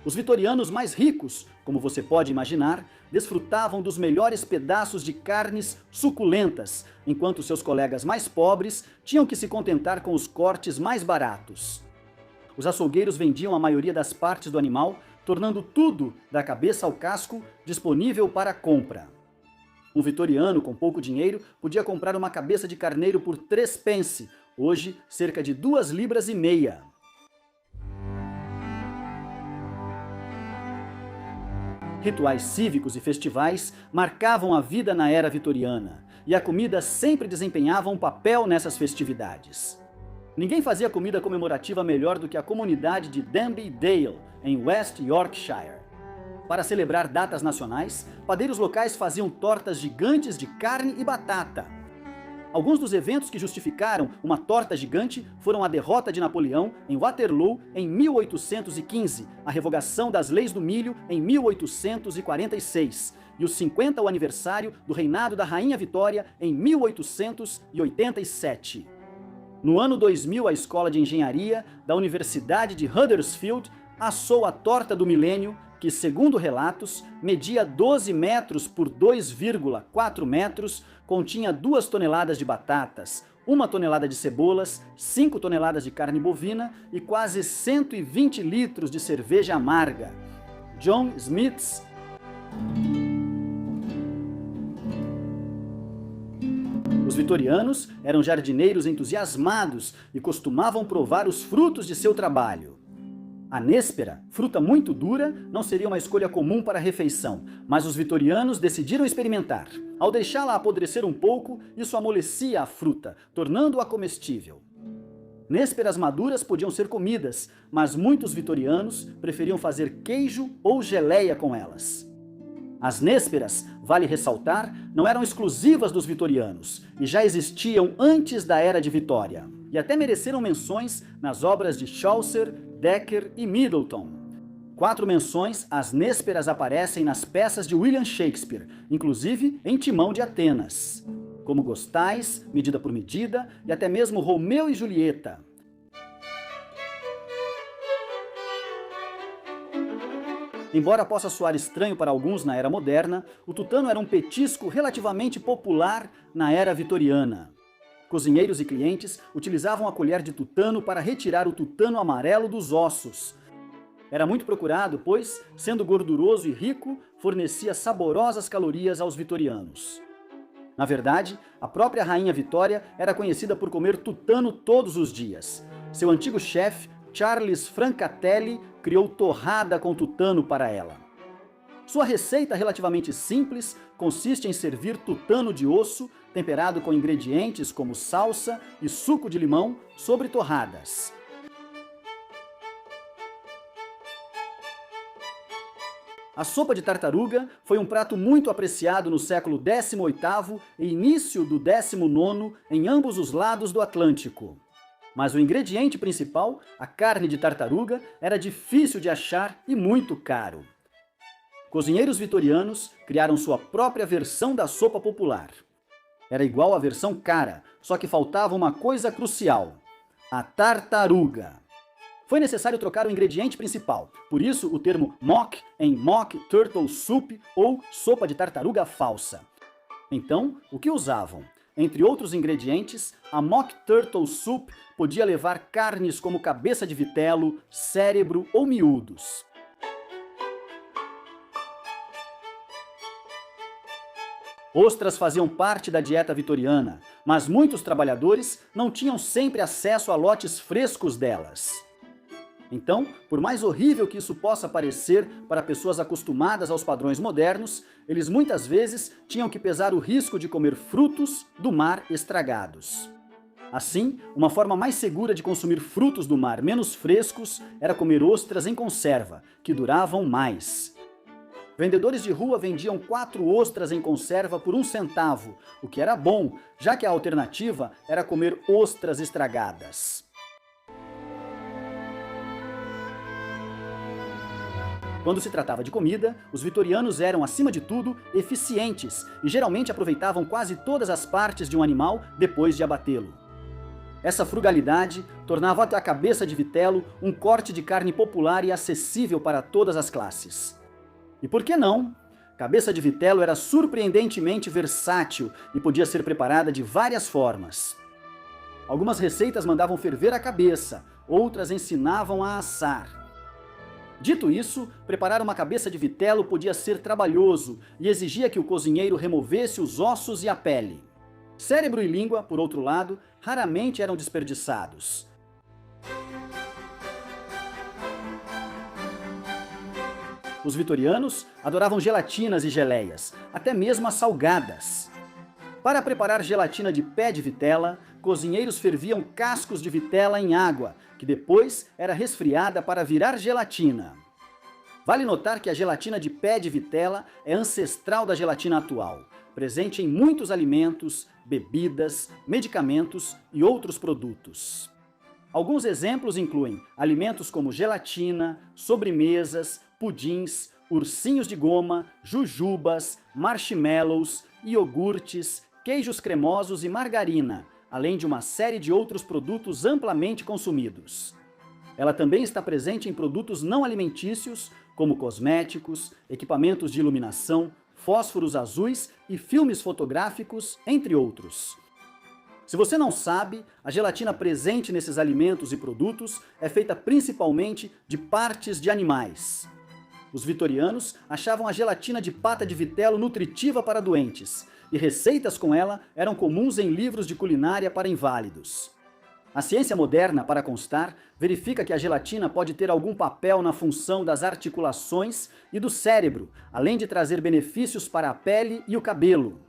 Os vitorianos mais ricos, como você pode imaginar, desfrutavam dos melhores pedaços de carnes suculentas, enquanto seus colegas mais pobres tinham que se contentar com os cortes mais baratos. Os açougueiros vendiam a maioria das partes do animal, tornando tudo, da cabeça ao casco, disponível para compra. Um vitoriano com pouco dinheiro podia comprar uma cabeça de carneiro por 3 pence, hoje cerca de 2,5 libras. Rituais cívicos e festivais marcavam a vida na era vitoriana, e a comida sempre desempenhava um papel nessas festividades. Ninguém fazia comida comemorativa melhor do que a comunidade de Denby Dale, em West Yorkshire. Para celebrar datas nacionais, padeiros locais faziam tortas gigantes de carne e batata. Alguns dos eventos que justificaram uma torta gigante foram a derrota de Napoleão em Waterloo em 1815, a revogação das leis do milho em 1846 e os 50º aniversário do reinado da Rainha Vitória em 1887. No ano 2000, a Escola de Engenharia da Universidade de Huddersfield assou a torta do milênio, que, segundo relatos, media 12 metros por 2,4 metros, continha 2 toneladas de batatas, 1 tonelada de cebolas, 5 toneladas de carne bovina e quase 120 litros de cerveja amarga. John Smith's. Os vitorianos eram jardineiros entusiasmados e costumavam provar os frutos de seu trabalho. A néspera, fruta muito dura, não seria uma escolha comum para a refeição, mas os vitorianos decidiram experimentar. Ao deixá-la apodrecer um pouco, isso amolecia a fruta, tornando-a comestível. Nésperas maduras podiam ser comidas, mas muitos vitorianos preferiam fazer queijo ou geleia com elas. As nésperas, vale ressaltar, não eram exclusivas dos vitorianos e já existiam antes da Era de Vitória, e até mereceram menções nas obras de Chaucer, Dekker e Middleton. 4 menções às nésperas aparecem nas peças de William Shakespeare, inclusive em Timão de Atenas, como Gostais, Medida por Medida e até mesmo Romeu e Julieta. Embora possa soar estranho para alguns na era moderna, o tutano era um petisco relativamente popular na era vitoriana. Cozinheiros e clientes utilizavam a colher de tutano para retirar o tutano amarelo dos ossos. Era muito procurado, pois, sendo gorduroso e rico, fornecia saborosas calorias aos vitorianos. Na verdade, a própria Rainha Vitória era conhecida por comer tutano todos os dias. Seu antigo chefe, Charles Francatelli, criou torrada com tutano para ela. Sua receita relativamente simples consiste em servir tutano de osso temperado com ingredientes como salsa e suco de limão sobre torradas. A sopa de tartaruga foi um prato muito apreciado no século XVIII e início do XIX em ambos os lados do Atlântico. Mas o ingrediente principal, a carne de tartaruga, era difícil de achar e muito caro. Cozinheiros vitorianos criaram sua própria versão da sopa popular. Era igual à versão cara, só que faltava uma coisa crucial: a tartaruga. Foi necessário trocar o ingrediente principal, por isso o termo mock em Mock Turtle Soup ou sopa de tartaruga falsa. Então, o que usavam? Entre outros ingredientes, a Mock Turtle Soup podia levar carnes como cabeça de vitelo, cérebro ou miúdos. Ostras faziam parte da dieta vitoriana, mas muitos trabalhadores não tinham sempre acesso a lotes frescos delas. Então, por mais horrível que isso possa parecer para pessoas acostumadas aos padrões modernos, eles muitas vezes tinham que pesar o risco de comer frutos do mar estragados. Assim, uma forma mais segura de consumir frutos do mar menos frescos era comer ostras em conserva, que duravam mais. Vendedores de rua vendiam 4 ostras em conserva por 1 centavo, o que era bom, já que a alternativa era comer ostras estragadas. Quando se tratava de comida, os vitorianos eram, acima de tudo, eficientes e geralmente aproveitavam quase todas as partes de um animal depois de abatê-lo. Essa frugalidade tornava a cabeça de vitelo um corte de carne popular e acessível para todas as classes. E por que não? Cabeça de vitelo era surpreendentemente versátil e podia ser preparada de várias formas. Algumas receitas mandavam ferver a cabeça, outras ensinavam a assar. Dito isso, preparar uma cabeça de vitelo podia ser trabalhoso e exigia que o cozinheiro removesse os ossos e a pele. Cérebro e língua, por outro lado, raramente eram desperdiçados. Os vitorianos adoravam gelatinas e geleias, até mesmo as salgadas. Para preparar gelatina de pé de vitela, cozinheiros ferviam cascos de vitela em água, que depois era resfriada para virar gelatina. Vale notar que a gelatina de pé de vitela é ancestral da gelatina atual, presente em muitos alimentos, bebidas, medicamentos e outros produtos. Alguns exemplos incluem alimentos como gelatina, sobremesas, pudins, ursinhos de goma, jujubas, marshmallows, iogurtes, queijos cremosos e margarina, além de uma série de outros produtos amplamente consumidos. Ela também está presente em produtos não alimentícios, como cosméticos, equipamentos de iluminação, fósforos azuis e filmes fotográficos, entre outros. Se você não sabe, a gelatina presente nesses alimentos e produtos é feita principalmente de partes de animais. Os vitorianos achavam a gelatina de pata de vitelo nutritiva para doentes, e receitas com ela eram comuns em livros de culinária para inválidos. A ciência moderna, para constar, verifica que a gelatina pode ter algum papel na função das articulações e do cérebro, além de trazer benefícios para a pele e o cabelo.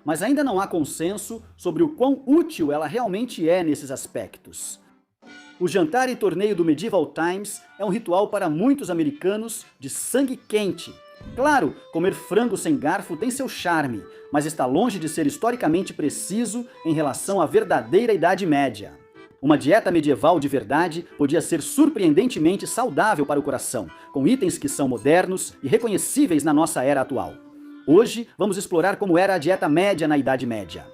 Mas ainda não há consenso sobre o quão útil ela realmente é nesses aspectos. O jantar e torneio do Medieval Times é um ritual para muitos americanos de sangue quente. Claro, comer frango sem garfo tem seu charme, mas está longe de ser historicamente preciso em relação à verdadeira Idade Média. Uma dieta medieval de verdade podia ser surpreendentemente saudável para o coração, com itens que são modernos e reconhecíveis na nossa era atual. Hoje, vamos explorar como era a dieta média na Idade Média.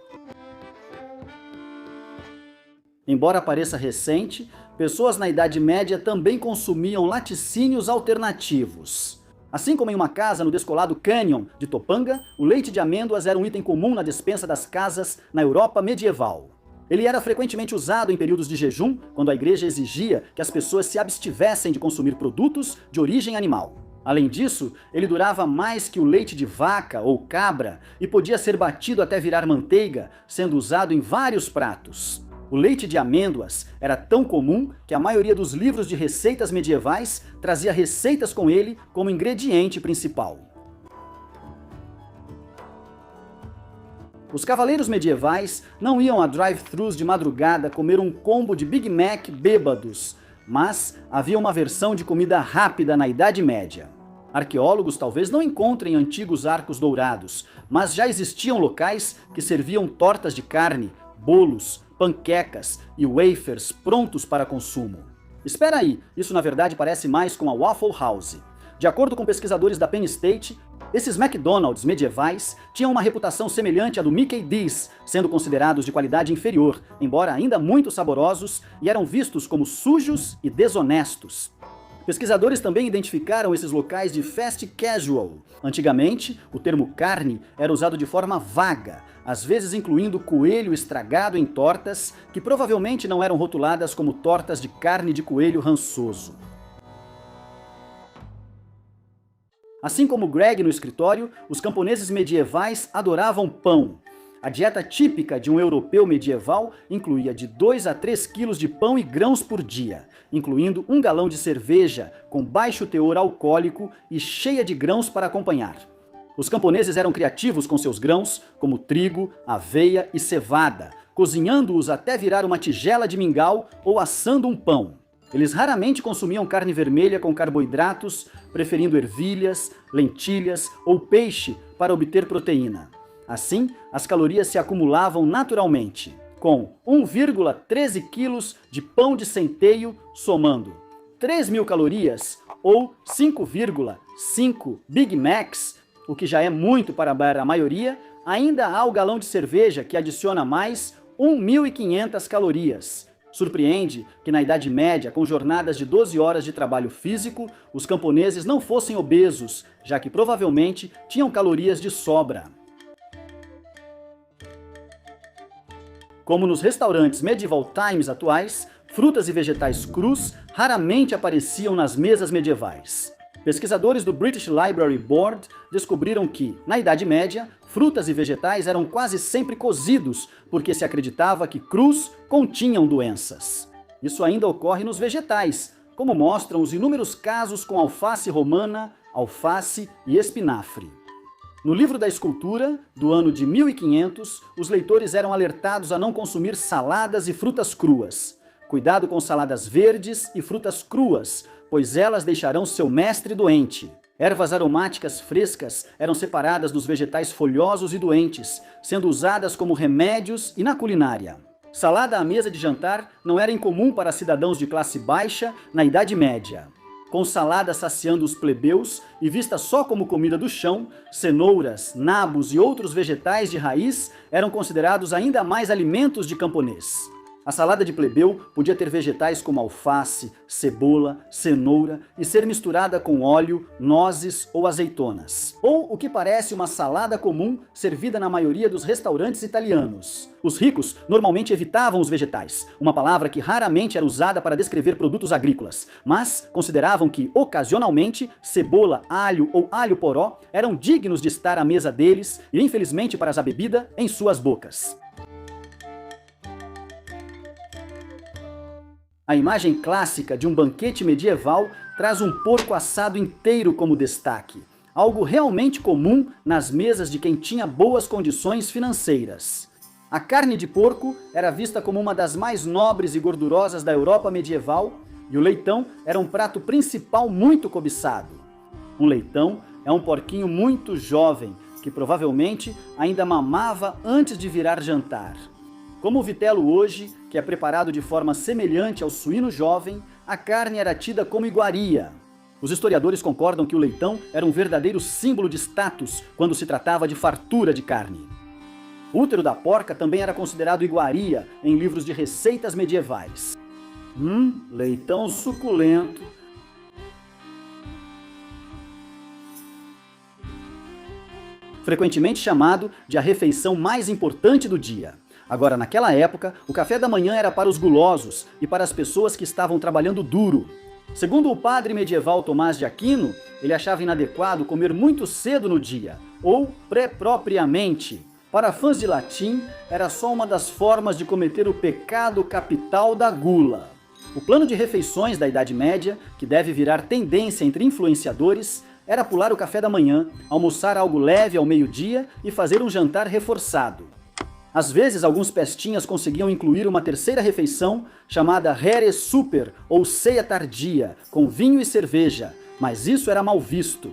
Embora pareça recente, pessoas na Idade Média também consumiam laticínios alternativos. Assim como em uma casa no descolado Canyon de Topanga, o leite de amêndoas era um item comum na despensa das casas na Europa medieval. Ele era frequentemente usado em períodos de jejum, quando a igreja exigia que as pessoas se abstivessem de consumir produtos de origem animal. Além disso, ele durava mais que o leite de vaca ou cabra e podia ser batido até virar manteiga, sendo usado em vários pratos. O leite de amêndoas era tão comum que a maioria dos livros de receitas medievais trazia receitas com ele como ingrediente principal. Os cavaleiros medievais não iam a drive-thrus de madrugada comer um combo de Big Mac bêbados, mas havia uma versão de comida rápida na Idade Média. Arqueólogos talvez não encontrem antigos arcos dourados, mas já existiam locais que serviam tortas de carne, bolos, panquecas e wafers prontos para consumo. Espera aí, isso na verdade parece mais com a Waffle House. De acordo com pesquisadores da Penn State, esses McDonald's medievais tinham uma reputação semelhante à do Mickey D's, sendo considerados de qualidade inferior, embora ainda muito saborosos, e eram vistos como sujos e desonestos. Pesquisadores também identificaram esses locais de fast casual. Antigamente, o termo carne era usado de forma vaga, às vezes incluindo coelho estragado em tortas, que provavelmente não eram rotuladas como tortas de carne de coelho rançoso. Assim como Greg no escritório, os camponeses medievais adoravam pão. A dieta típica de um europeu medieval incluía de 2 a 3 quilos de pão e grãos por dia, incluindo 1 galão de cerveja com baixo teor alcoólico e cheia de grãos para acompanhar. Os camponeses eram criativos com seus grãos, como trigo, aveia e cevada, cozinhando-os até virar uma tigela de mingau ou assando um pão. Eles raramente consumiam carne vermelha com carboidratos, preferindo ervilhas, lentilhas ou peixe para obter proteína. Assim, as calorias se acumulavam naturalmente, com 1,13 quilos de pão de centeio somando 3.000 calorias ou 5,5 Big Macs, o que já é muito para a maioria. Ainda há o galão de cerveja que adiciona mais 1.500 calorias. Surpreende que na Idade Média, com jornadas de 12 horas de trabalho físico, os camponeses não fossem obesos, já que provavelmente tinham calorias de sobra. Como nos restaurantes Medieval Times atuais, frutas e vegetais crus raramente apareciam nas mesas medievais. Pesquisadores do British Library Board descobriram que, na Idade Média, frutas e vegetais eram quase sempre cozidos, porque se acreditava que crus continham doenças. Isso ainda ocorre nos vegetais, como mostram os inúmeros casos com alface romana, alface e espinafre. No livro da escultura, do ano de 1500, os leitores eram alertados a não consumir saladas e frutas cruas. Cuidado com saladas verdes e frutas cruas, pois elas deixarão seu mestre doente. Ervas aromáticas frescas eram separadas dos vegetais folhosos e doentes, sendo usadas como remédios e na culinária. Salada à mesa de jantar não era incomum para cidadãos de classe baixa na Idade Média. Com salada saciando os plebeus e vista só como comida do chão, cenouras, nabos e outros vegetais de raiz eram considerados ainda mais alimentos de camponês. A salada de plebeu podia ter vegetais como alface, cebola, cenoura e ser misturada com óleo, nozes ou azeitonas. Ou o que parece uma salada comum servida na maioria dos restaurantes italianos. Os ricos normalmente evitavam os vegetais, uma palavra que raramente era usada para descrever produtos agrícolas, mas consideravam que, ocasionalmente, cebola, alho ou alho poró eram dignos de estar à mesa deles e, infelizmente para a bebida, em suas bocas. A imagem clássica de um banquete medieval traz um porco assado inteiro como destaque, algo realmente comum nas mesas de quem tinha boas condições financeiras. A carne de porco era vista como uma das mais nobres e gordurosas da Europa medieval, e o leitão era um prato principal muito cobiçado. Um leitão é um porquinho muito jovem, que provavelmente ainda mamava antes de virar jantar. Como o vitelo hoje, que é preparado de forma semelhante ao suíno jovem, a carne era tida como iguaria. Os historiadores concordam que o leitão era um verdadeiro símbolo de status quando se tratava de fartura de carne. O útero da porca também era considerado iguaria em livros de receitas medievais. Leitão suculento. Frequentemente chamado de a refeição mais importante do dia. Agora, naquela época, o café da manhã era para os gulosos e para as pessoas que estavam trabalhando duro. Segundo o padre medieval Tomás de Aquino, ele achava inadequado comer muito cedo no dia, ou pré-propriamente, Para fãs de latim, era só uma das formas de cometer o pecado capital da gula. O plano de refeições da Idade Média, que deve virar tendência entre influenciadores, era pular o café da manhã, almoçar algo leve ao meio-dia e fazer um jantar reforçado. Às vezes, alguns pestinhas conseguiam incluir uma terceira refeição, chamada Here Super, ou ceia tardia, com vinho e cerveja, mas isso era mal visto.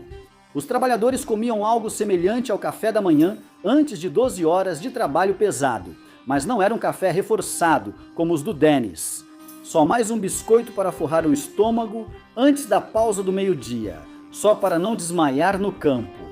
Os trabalhadores comiam algo semelhante ao café da manhã antes de 12 horas de trabalho pesado, mas não era um café reforçado, como os do Dennis. Só mais um biscoito para forrar o estômago antes da pausa do meio-dia, só para não desmaiar no campo.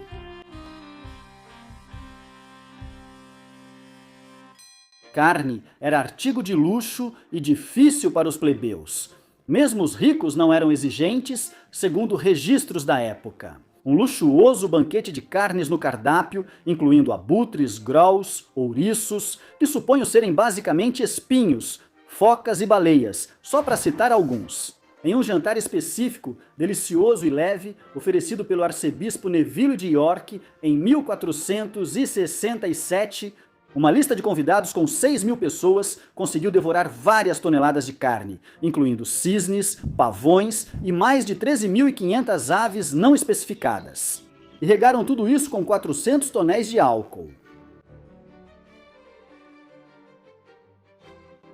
Carne era artigo de luxo e difícil para os plebeus. Mesmo os ricos não eram exigentes, segundo registros da época. Um luxuoso banquete de carnes no cardápio, incluindo abutres, graus, ouriços, que suponho serem basicamente espinhos, focas e baleias, só para citar alguns. Em um jantar específico, delicioso e leve, oferecido pelo arcebispo Neville de York em 1467, uma lista de convidados com 6.000 pessoas conseguiu devorar várias toneladas de carne, incluindo cisnes, pavões e mais de 13.500 aves não especificadas. E regaram tudo isso com 400 tonéis de álcool.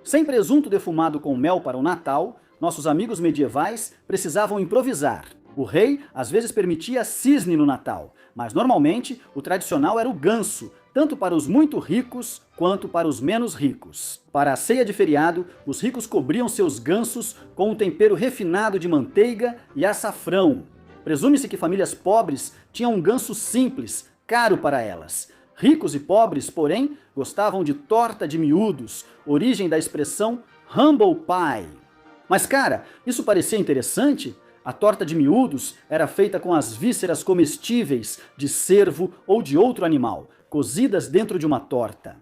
Sem presunto defumado com mel para o Natal, nossos amigos medievais precisavam improvisar. O rei às vezes permitia cisne no Natal, mas normalmente o tradicional era o ganso, tanto para os muito ricos quanto para os menos ricos. Para a ceia de feriado, os ricos cobriam seus gansos com um tempero refinado de manteiga e açafrão. Presume-se que famílias pobres tinham um ganso simples, caro para elas. Ricos e pobres, porém, gostavam de torta de miúdos, origem da expressão humble pie. Mas cara, isso parecia interessante? A torta de miúdos era feita com as vísceras comestíveis de cervo ou de outro animal, cozidas dentro de uma torta.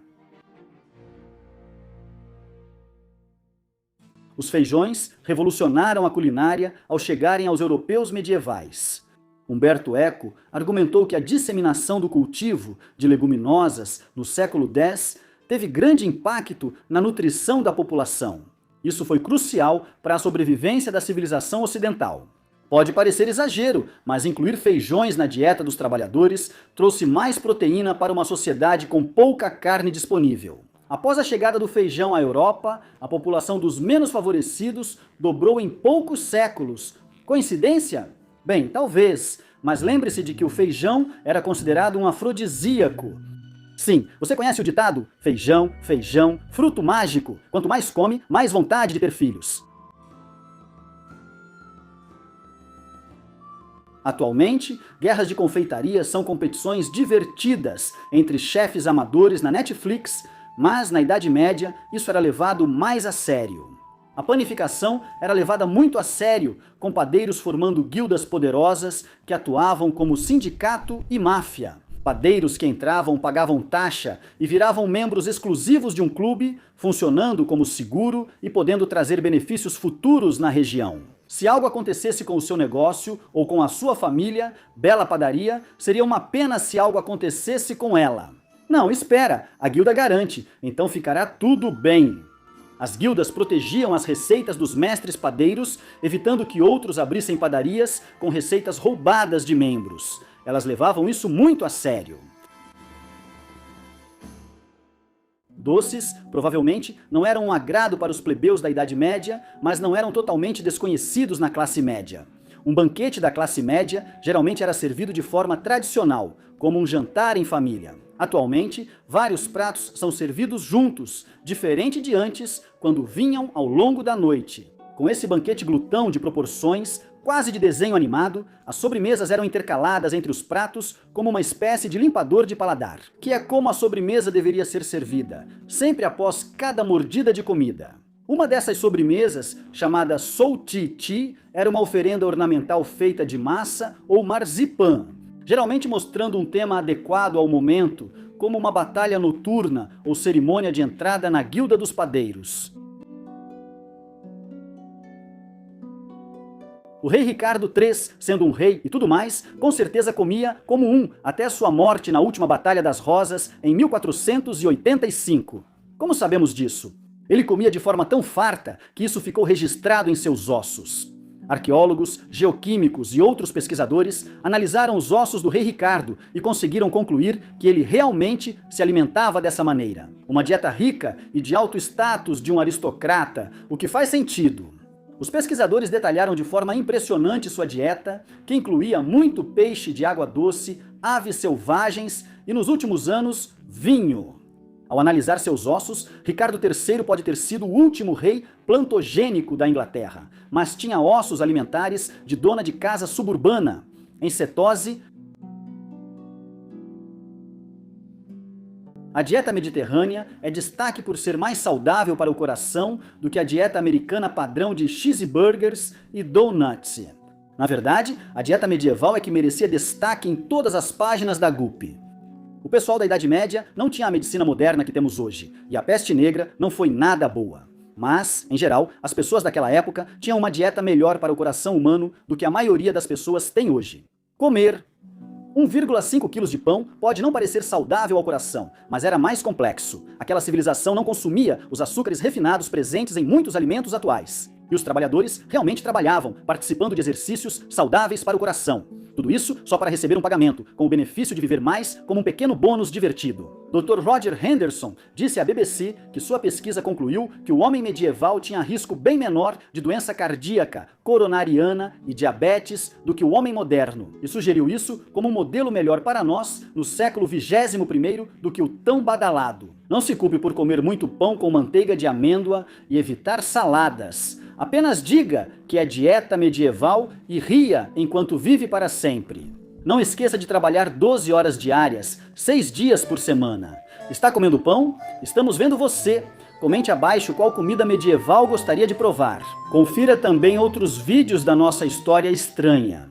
Os feijões revolucionaram a culinária ao chegarem aos europeus medievais. Humberto Eco argumentou que a disseminação do cultivo de leguminosas no século X teve grande impacto na nutrição da população. Isso foi crucial para a sobrevivência da civilização ocidental. Pode parecer exagero, mas incluir feijões na dieta dos trabalhadores trouxe mais proteína para uma sociedade com pouca carne disponível. Após a chegada do feijão à Europa, a população dos menos favorecidos dobrou em poucos séculos. Coincidência? Bem, talvez, mas lembre-se de que o feijão era considerado um afrodisíaco. Sim, você conhece o ditado? Feijão, feijão, fruto mágico. Quanto mais come, mais vontade de ter filhos. Atualmente, guerras de confeitaria são competições divertidas entre chefes amadores na Netflix, mas na Idade Média isso era levado mais a sério. A panificação era levada muito a sério, com padeiros formando guildas poderosas que atuavam como sindicato e máfia. Padeiros que entravam pagavam taxa e viravam membros exclusivos de um clube, funcionando como seguro e podendo trazer benefícios futuros na região. Se algo acontecesse com o seu negócio ou com a sua família, Bela Padaria seria uma pena se algo acontecesse com ela. Não, espera, a guilda garante, então ficará tudo bem. As guildas protegiam as receitas dos mestres padeiros, evitando que outros abrissem padarias com receitas roubadas de membros. Elas levavam isso muito a sério. Doces, provavelmente, não eram um agrado para os plebeus da Idade Média, mas não eram totalmente desconhecidos na classe média. Um banquete da classe média geralmente era servido de forma tradicional, como um jantar em família. Atualmente, vários pratos são servidos juntos, diferente de antes, quando vinham ao longo da noite. Com esse banquete glutão de proporções, quase de desenho animado, as sobremesas eram intercaladas entre os pratos como uma espécie de limpador de paladar, que é como a sobremesa deveria ser servida, sempre após cada mordida de comida. Uma dessas sobremesas, chamada Soutiti, era uma oferenda ornamental feita de massa ou marzipan, geralmente mostrando um tema adequado ao momento, como uma batalha noturna ou cerimônia de entrada na guilda dos padeiros. O rei Ricardo III, sendo um rei e tudo mais, com certeza comia como um até sua morte na última Batalha das Rosas em 1485. Como sabemos disso? Ele comia de forma tão farta que isso ficou registrado em seus ossos. Arqueólogos, geoquímicos e outros pesquisadores analisaram os ossos do rei Ricardo e conseguiram concluir que ele realmente se alimentava dessa maneira. Uma dieta rica e de alto status de um aristocrata, o que faz sentido. Os pesquisadores detalharam de forma impressionante sua dieta, que incluía muito peixe de água doce, aves selvagens e, nos últimos anos, vinho. Ao analisar seus ossos, Ricardo III pode ter sido o último rei plantogênico da Inglaterra, mas tinha ossos alimentares de dona de casa suburbana, em cetose. A dieta mediterrânea é destaque por ser mais saudável para o coração do que a dieta americana padrão de cheeseburgers e donuts. Na verdade, a dieta medieval é que merecia destaque em todas as páginas da GUP. O pessoal da Idade Média não tinha a medicina moderna que temos hoje, e a peste negra não foi nada boa. Mas, em geral, as pessoas daquela época tinham uma dieta melhor para o coração humano do que a maioria das pessoas tem hoje. Comer. 1,5 kg de pão pode não parecer saudável ao coração, mas era mais complexo. Aquela civilização não consumia os açúcares refinados presentes em muitos alimentos atuais. E os trabalhadores realmente trabalhavam, participando de exercícios saudáveis para o coração. Tudo isso só para receber um pagamento, com o benefício de viver mais como um pequeno bônus divertido. Dr. Roger Henderson disse à BBC que sua pesquisa concluiu que o homem medieval tinha risco bem menor de doença cardíaca, coronariana e diabetes do que o homem moderno, e sugeriu isso como um modelo melhor para nós no século XXI do que o tão badalado. Não se culpe por comer muito pão com manteiga de amêndoa e evitar saladas. Apenas diga que é dieta medieval e ria enquanto vive para sempre. Não esqueça de trabalhar 12 horas diárias, 6 dias por semana. Está comendo pão? Estamos vendo você. Comente abaixo qual comida medieval gostaria de provar. Confira também outros vídeos da nossa história estranha.